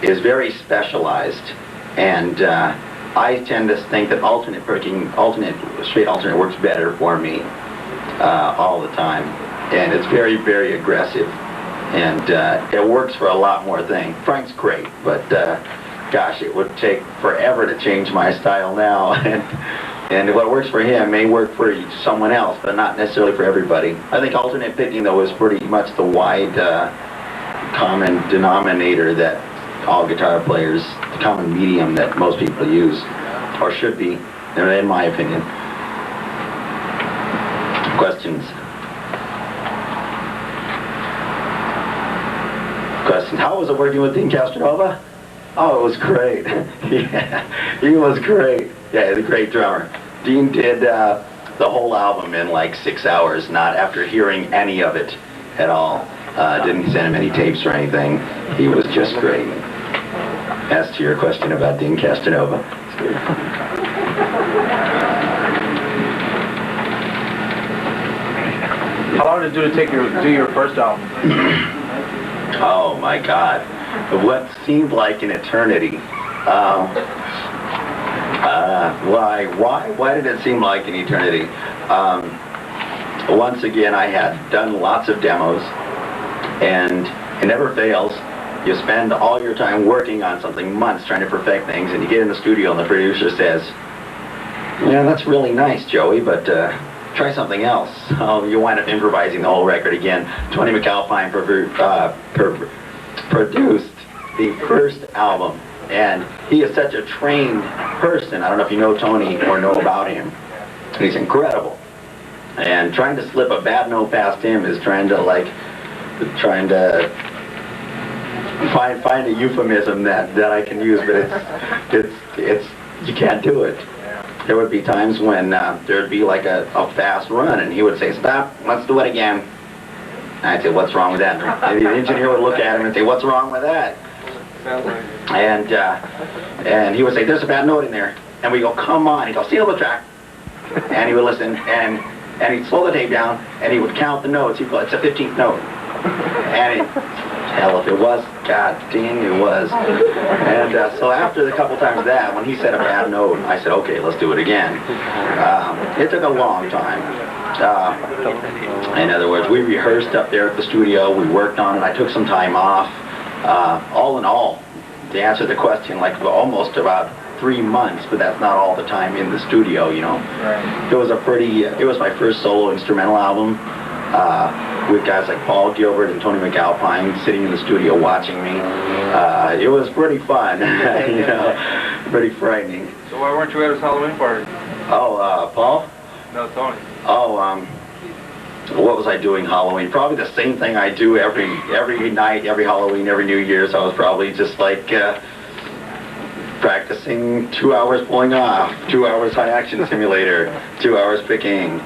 is very specialized, and I tend to think that alternate picking, straight alternate works better for me all the time, and it's very, very aggressive, and it works for a lot more things. Frank's great, but gosh, it would take forever to change my style now, and what works for him may work for someone else, but not necessarily for everybody. I think alternate picking, though, is pretty much the wide common denominator that all guitar players, the common medium that most people use, or should be, in my opinion. Questions? How was it working with Dean Casanova? Oh, it was great. Yeah, he was great. Yeah, he's a great drummer. Dean did the whole album in like 6 hours, not after hearing any of it at all. Didn't send him any tapes or anything. He was just great. As to your question about Dean Casanova. How long did it take you to do your first album? Oh my God. What seemed like an eternity. Why did it seem like an eternity? Once again, I had done lots of demos, and it never fails. You spend all your time working on something, months trying to perfect things, and you get in the studio and the producer says, yeah, that's really nice, Joey, but try something else. You wind up improvising the whole record again. Tony McAlpine produced the first album, and he is such a trained person. I don't know if you know Tony or know about him. He's incredible. And trying to slip a bad note past him is trying to find a euphemism that I can use, but it's you can't do it. There would be times when there'd be like a fast run, and he would say, "Stop, let's do it again." And I'd say, "What's wrong with that?" And the engineer would look at him and say, "What's wrong with that?" And he would say, "There's a bad note in there." And we go, "Come on." He'd go, "Seal the track." And he would listen, and he'd slow the tape down, and he would count the notes. He'd go, "It's a 15th note." And hell, if it was, God dang, it was. And so after a couple times of that, when he said a bad note, I said, "Okay, let's do it again." It took a long time. In other words, we rehearsed up there at the studio. We worked on it. I took some time off. All in all, to answer the question, like almost about 3 months, but that's not all the time in the studio, you know. Right. It was my first solo instrumental album, with guys like Paul Gilbert and Tony McAlpine sitting in the studio watching me. It was pretty fun, you know, pretty frightening. So why weren't you at his Halloween party? Oh, Paul? No, Tony. Oh, what was I doing Halloween? Probably the same thing I do every night, every Halloween, every New Year's. I was probably just like practicing 2 hours pulling off, 2 hours high action simulator, 2 hours picking.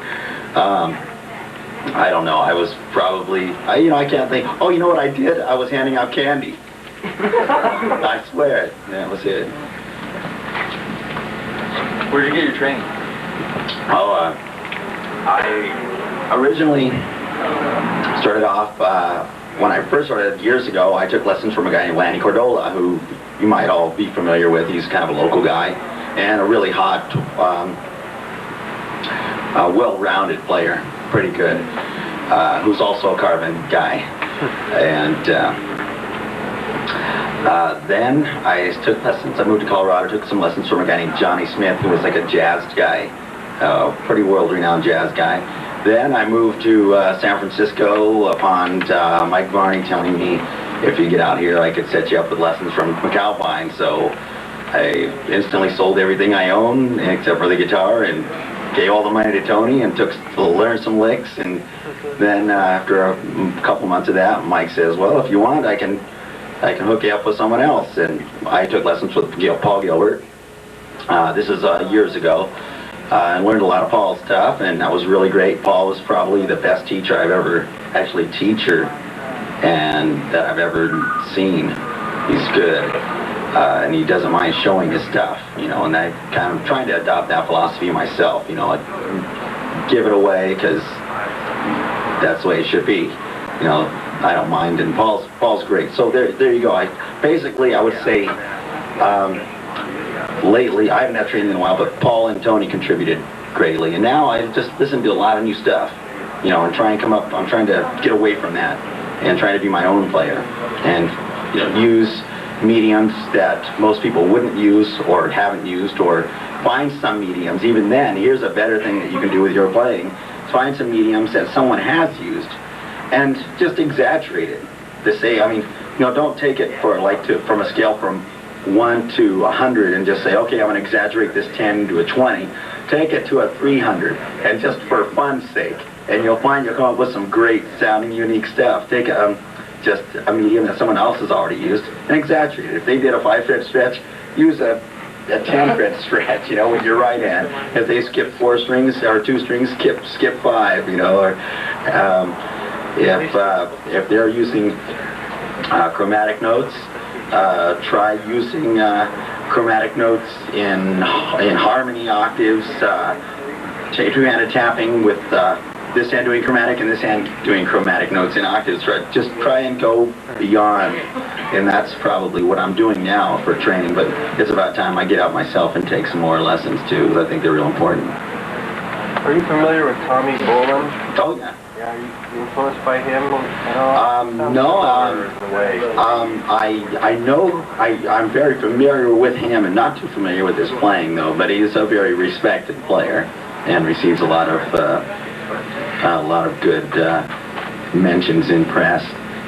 I don't know. I was probably, I can't think. Oh, you know what I did? I was handing out candy. I swear. That was it. Where did you get your training? Oh, I originally started off, when I first started years ago, I took lessons from a guy named Lanny Cordola, who you might all be familiar with. He's kind of a local guy and a really hot, well-rounded player, pretty good, who's also a Carbon guy. And then I took lessons. I moved to Colorado, took some lessons from a guy named Johnny Smith, who was like a jazz guy, pretty world-renowned jazz guy. Then I moved to San Francisco upon Mike Varney telling me, if you get out here, I could set you up with lessons from McAlpine. So I instantly sold everything I own except for the guitar and gave all the money to Tony and learned some licks. And then after a couple months of that, Mike says, well, if you want, I can hook you up with someone else. And I took lessons with Paul Gilbert. This is years ago. I learned a lot of Paul's stuff, and that was really great. Paul was probably the best teacher I've ever, and that I've ever seen. He's good, and he doesn't mind showing his stuff, you know, and I kind of trying to adopt that philosophy myself, you know, like give it away because that's the way it should be, you know. I don't mind, and Paul's great. So there you go. I would say lately, I haven't had training in a while, but Paul and Tony contributed greatly. And now I just listen to a lot of new stuff, you know, and I'm trying to get away from that and trying to be my own player and, you know, use mediums that most people wouldn't use or haven't used, or find some mediums. Even then, here's a better thing that you can do with your playing. Find some mediums that someone has used and just exaggerate it. To say, I mean, you know, don't take it from a scale from 1 to 100 and just say, okay, I'm going to exaggerate this 10 to a 20. Take it to a 300, and just for fun's sake, and you'll find you'll come up with some great sounding, unique stuff. Take just a medium that someone else has already used and exaggerate it. If they did a 5-fret stretch, use a 10-fret stretch, you know, with your right hand. If they skip 4 strings or 2 strings, skip 5, you know. Or if they're using chromatic notes, try using chromatic notes in harmony octaves, two-handed tapping with this hand doing chromatic and this hand doing chromatic notes in octaves. Just try and go beyond, and that's probably what I'm doing now for training, but it's about time I get out myself and take some more lessons too, because I think they're real important. Are you familiar with Tommy Bolin? Oh, yeah. Yeah, are you influenced by him at all? No, I know, I'm very familiar with him and not too familiar with his playing though, but he is a very respected player and receives a lot of good mentions in press.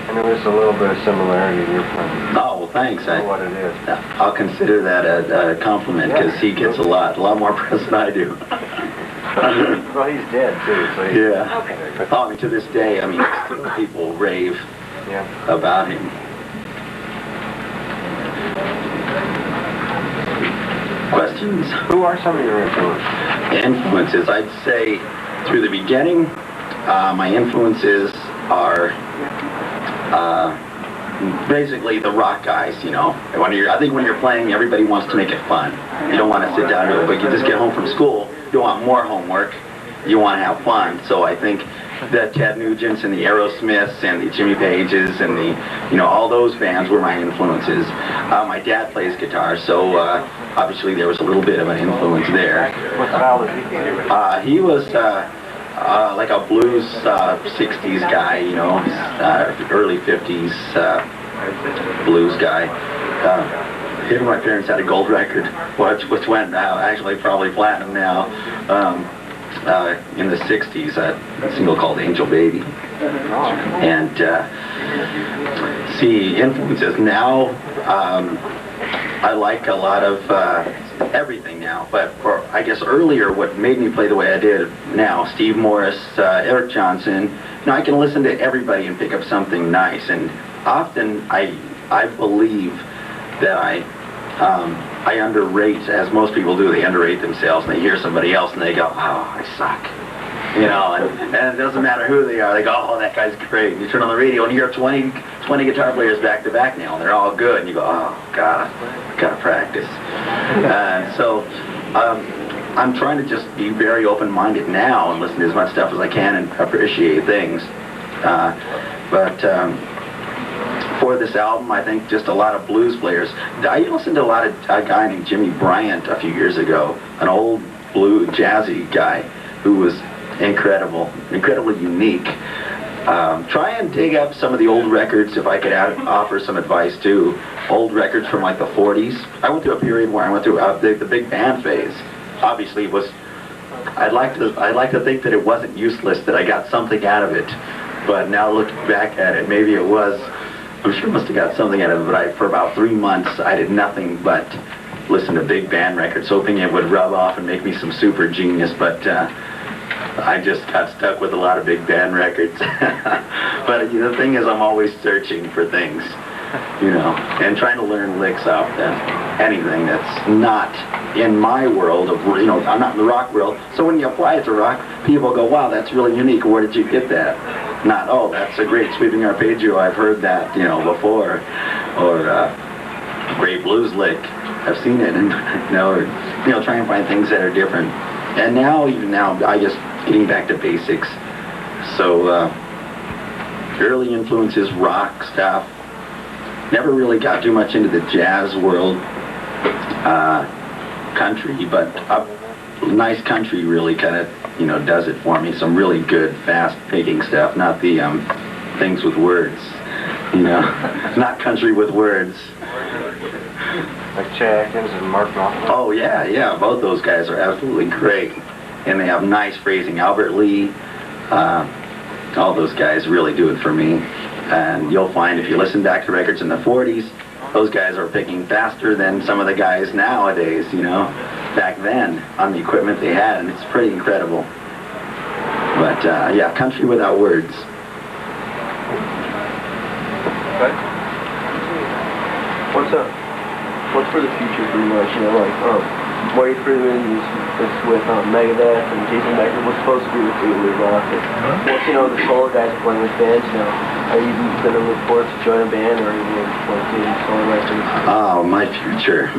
And there is a little bit of similarity in your playing. Oh, well, thanks. I know what it is. I'll consider that a compliment, because he gets a lot more press than I do. Well, he's dead too, so yeah. Oh, I mean, to this day, I mean, people rave about him. Questions? Who are some of your influences? Influences, I'd say, through the beginning, my influences are basically the rock guys, you know. I think when you're playing, everybody wants to make it fun. You don't want to sit down to it, but you just get home from school, you want more homework, you want to have fun. So I think the Ted Nugents and the Aerosmiths and the Jimmy Pages and the, you know, all those bands were my influences. My dad plays guitar, so obviously there was a little bit of an influence there. What style did he play? He was like a blues 60s guy, you know, early 50s blues guy. Even my parents had a gold record, which went actually probably platinum now, in the 60s, a single called Angel Baby. And see, influences now, I like a lot of everything now, but I guess earlier what made me play the way I did now, Steve Morris, Eric Johnson, you know, I can listen to everybody and pick up something nice, and often I believe that I underrate, as most people do, they underrate themselves, and they hear somebody else and they go, oh, I suck. You know, and it doesn't matter who they are, they go, oh, that guy's great. And you turn on the radio and you hear 20 guitar players back to back now, and they're all good, and you go, oh, God, I've got to practice. So I'm trying to just be very open-minded now and listen to as much stuff as I can and appreciate things. For this album, I think just a lot of blues players. I listened to a guy named Jimmy Bryant a few years ago, an old blue jazzy guy who was incredibly unique. Try and dig up some of the old records, if I could offer some advice too. Old records from like the 40s. I went through a period where I went through the big band phase. Obviously, it was. I'd like to think that it wasn't useless, that I got something out of it. But now looking back at it, maybe it was I'm sure must have got something out of it, but for about 3 months, I did nothing but listen to big band records, hoping it would rub off and make me some super genius, but I just got stuck with a lot of big band records. But the thing is, I'm always searching for things, and trying to learn licks off anything that's not in my world of, I'm not in the rock world. So when you apply it to rock, people go, wow, that's really unique. Where did you get that? Not, oh, that's a great sweeping arpeggio. I've heard that, before. Or great blues lick. I've seen it, and, try and find things that are different. And even now, I just getting back to basics. So, early influences, rock stuff. Never really got too much into the jazz world. Country, but nice country really kind of, does it for me. Some really good, fast-picking stuff, not the things with words, not country with words. Like Chet Atkins and Mark Knopfler. Oh, yeah, both those guys are absolutely great. And they have nice phrasing. Albert Lee, all those guys really do it for me. And you'll find if you listen back to records in the 40s, those guys are picking faster than some of the guys nowadays, back then on the equipment they had, and it's pretty incredible. But, yeah, country without words. Okay. What's for the future, pretty much, Why you pretty much is with Megadeth and Jason Becker was supposed to be with Gateway Rock. Once the solo guys are playing with bands now, are you going to look forward to join a band, or are you going to do solo records? Oh, my future.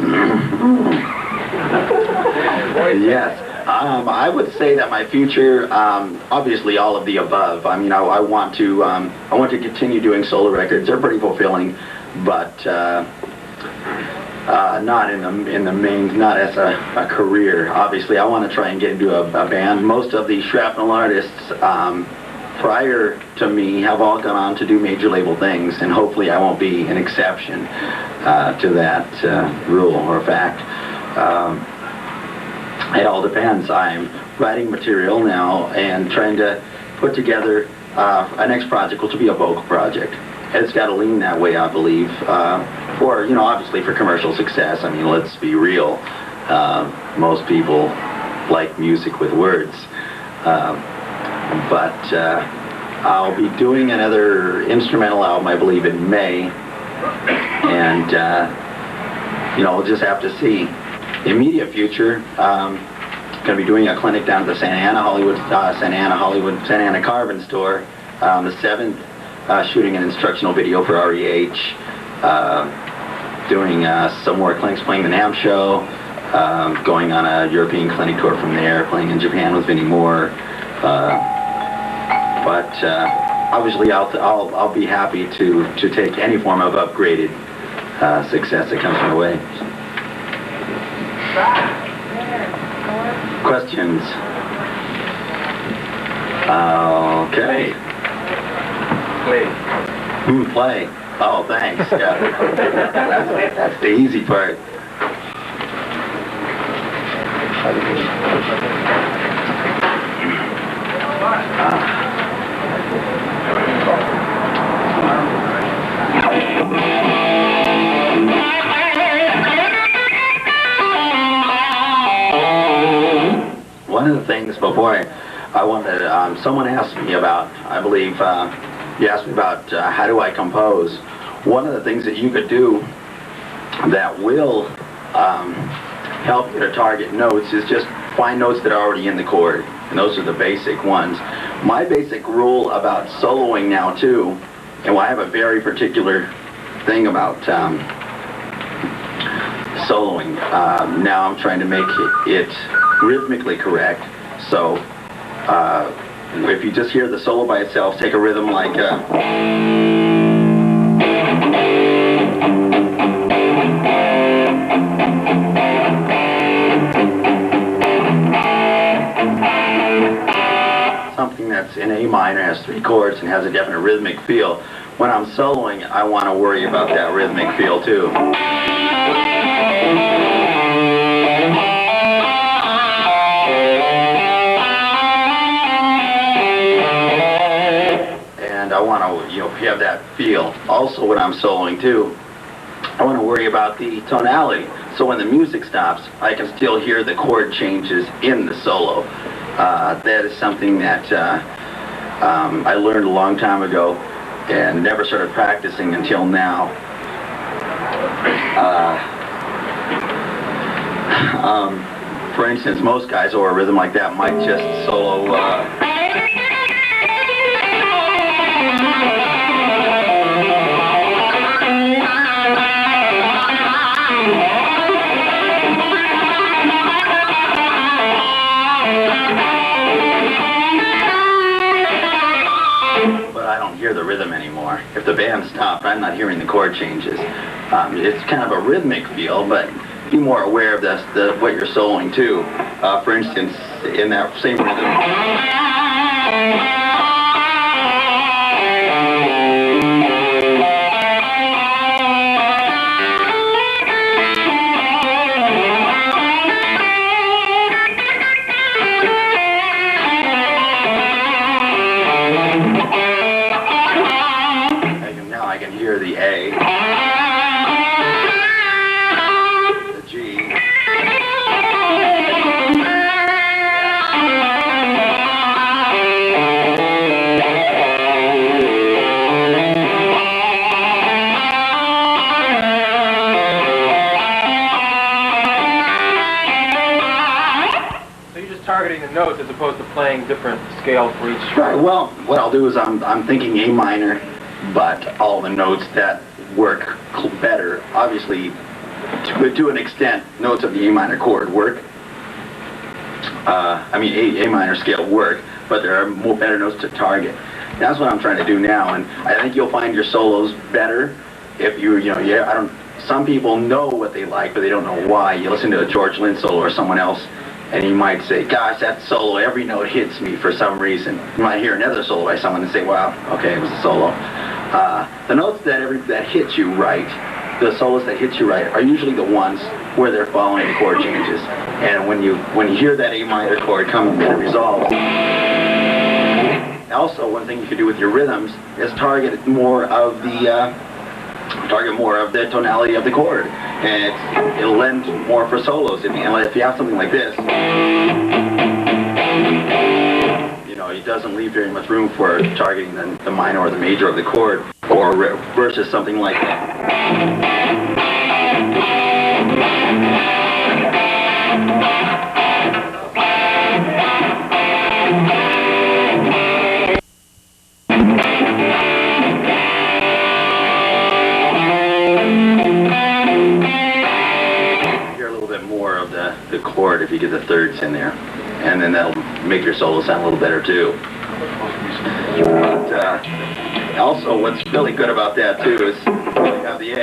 Yes. I would say that my future, obviously all of the above. I mean, I want to continue doing solo records. They're pretty fulfilling, but not in the main, not as a career. Obviously, I want to try and get into a band. Most of the shrapnel artists prior to me have all gone on to do major label things, and hopefully I won't be an exception to that rule or fact. It all depends. I'm writing material now and trying to put together a next project, which will be a vocal project. It's got to lean that way, I believe, for, obviously for commercial success. I mean, let's be real. Most people like music with words. But I'll be doing another instrumental album, I believe, in May. And, we'll just have to see. Immediate future, going to be doing a clinic down at the Santa Ana Carvin store, the 7th, shooting an instructional video for REH, doing some more clinics, playing the NAMM show, going on a European clinic tour from there, playing in Japan with Vinnie Moore. But obviously I'll be happy to take any form of upgraded success that comes my way. Questions? Okay. Play. Oh, thanks. Yeah. That's the easy part. One of the things before I wanted, someone asked me about, I believe, you asked me about how do I compose. One of the things that you could do that will help you to target notes is just find notes that are already in the chord, and those are the basic ones. My basic rule about soloing now too, and I have a very particular thing about soloing. Now I'm trying to make it rhythmically correct. So if you just hear the solo by itself, take a rhythm like something that's in A minor, has 3 chords, and has a definite rhythmic feel. When I'm soloing, I want to worry about that rhythmic feel too. And I want to, you know, have that feel. Also, when I'm soloing too, I want to worry about the tonality. So when the music stops, I can still hear the chord changes in the solo. That is something that I learned a long time ago and never started practicing until now. For instance, most guys over a rhythm like that might just solo but I don't hear the rhythm anymore. If the band stopped, I'm not hearing the chord changes. It's kind of a rhythmic feel, but be more aware of what you're soloing too. For instance, in that same rhythm. Now I can hear the A, the G, So you're just targeting the notes as opposed to playing different scales for each Right. Well, what I'll do is I'm thinking A minor, but all the notes that work better, obviously, to an extent, notes of the A minor chord work. I mean, A minor scale work, but there are more better notes to target. That's what I'm trying to do now, and I think you'll find your solos better if you know, I don't. Some people know what they like, but they don't know why. You listen to a George Lynch solo or someone else, and you might say, gosh, that solo, every note hits me for some reason. You might hear another solo by someone and say, wow, okay, it was a solo. The notes that hit you right, the solos that hit you right, are usually the ones where they're following the chord changes. And when you hear that A minor chord come and resolve, also one thing you can do with your rhythms is target more of the tonality of the chord, and it'll lend more for solos. If you have something like this, you know, it doesn't leave very much room for targeting the minor or the major of the chord, or versus something like that. The chord if you get the thirds in there, and then that'll make your solo sound a little better too. But also what's really good about that too is you have the A.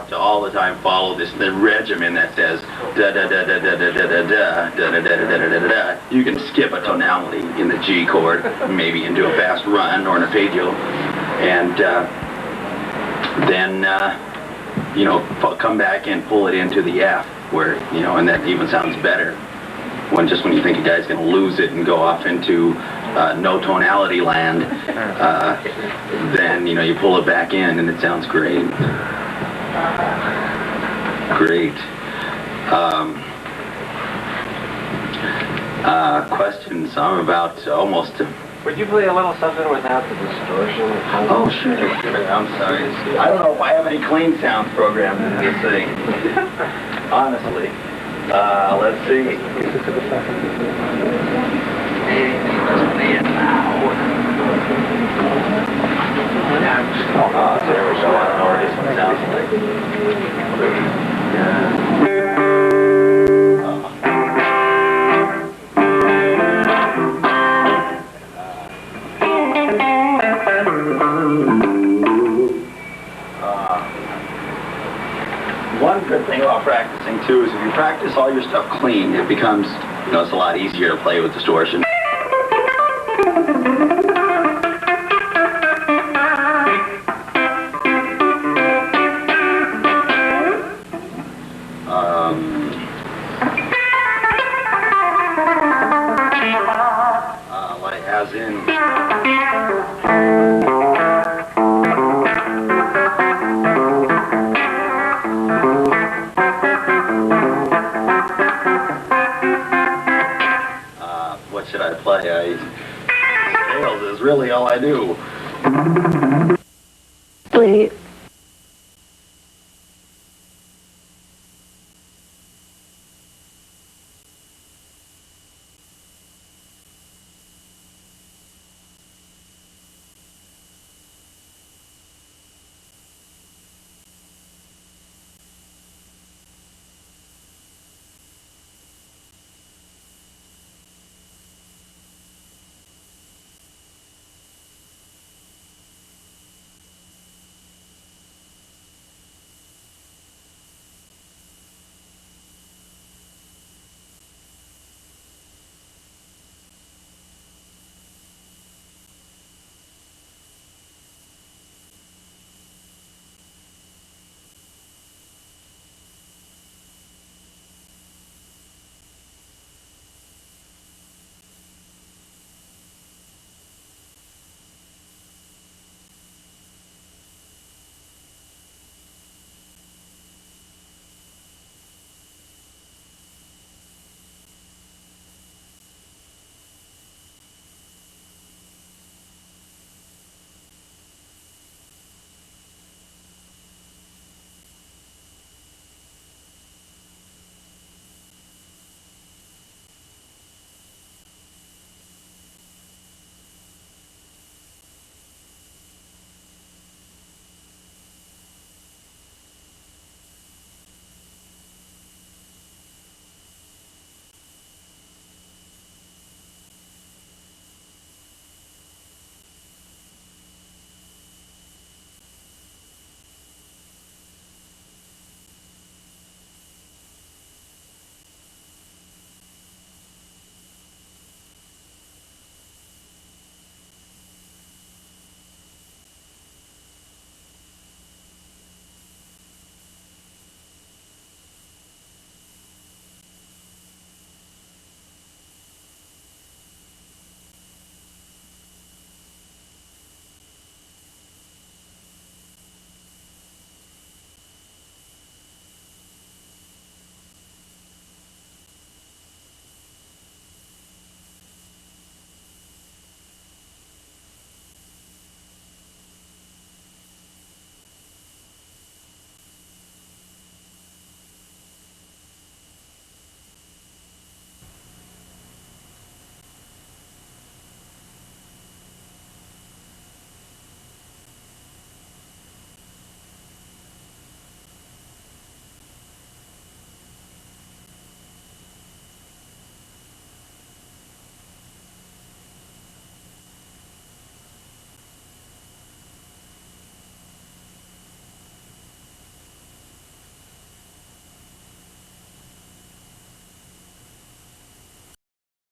To all the time follow the regimen that says da da da da da da da da da da da da da da da. You can skip a tonality in the G chord, maybe into a fast run or an arpeggio, and then you know, come back and pull it into the F, where, you know, and that even sounds better. When you think a guy's going to lose it and go off into no tonality land, then, you know, you pull it back in and it sounds great. Great. Questions? I'm about almost to... Would you play a little something without the distortion? Oh, sure. I'm sorry. I don't know if I have any clean sound programmed in this thing. Honestly. Let's see. Oh, there we go. I don't know what this one sounds One good thing about practicing too is if you practice all your stuff clean, it becomes, you know, it's a lot easier to play with distortion. I do. Please.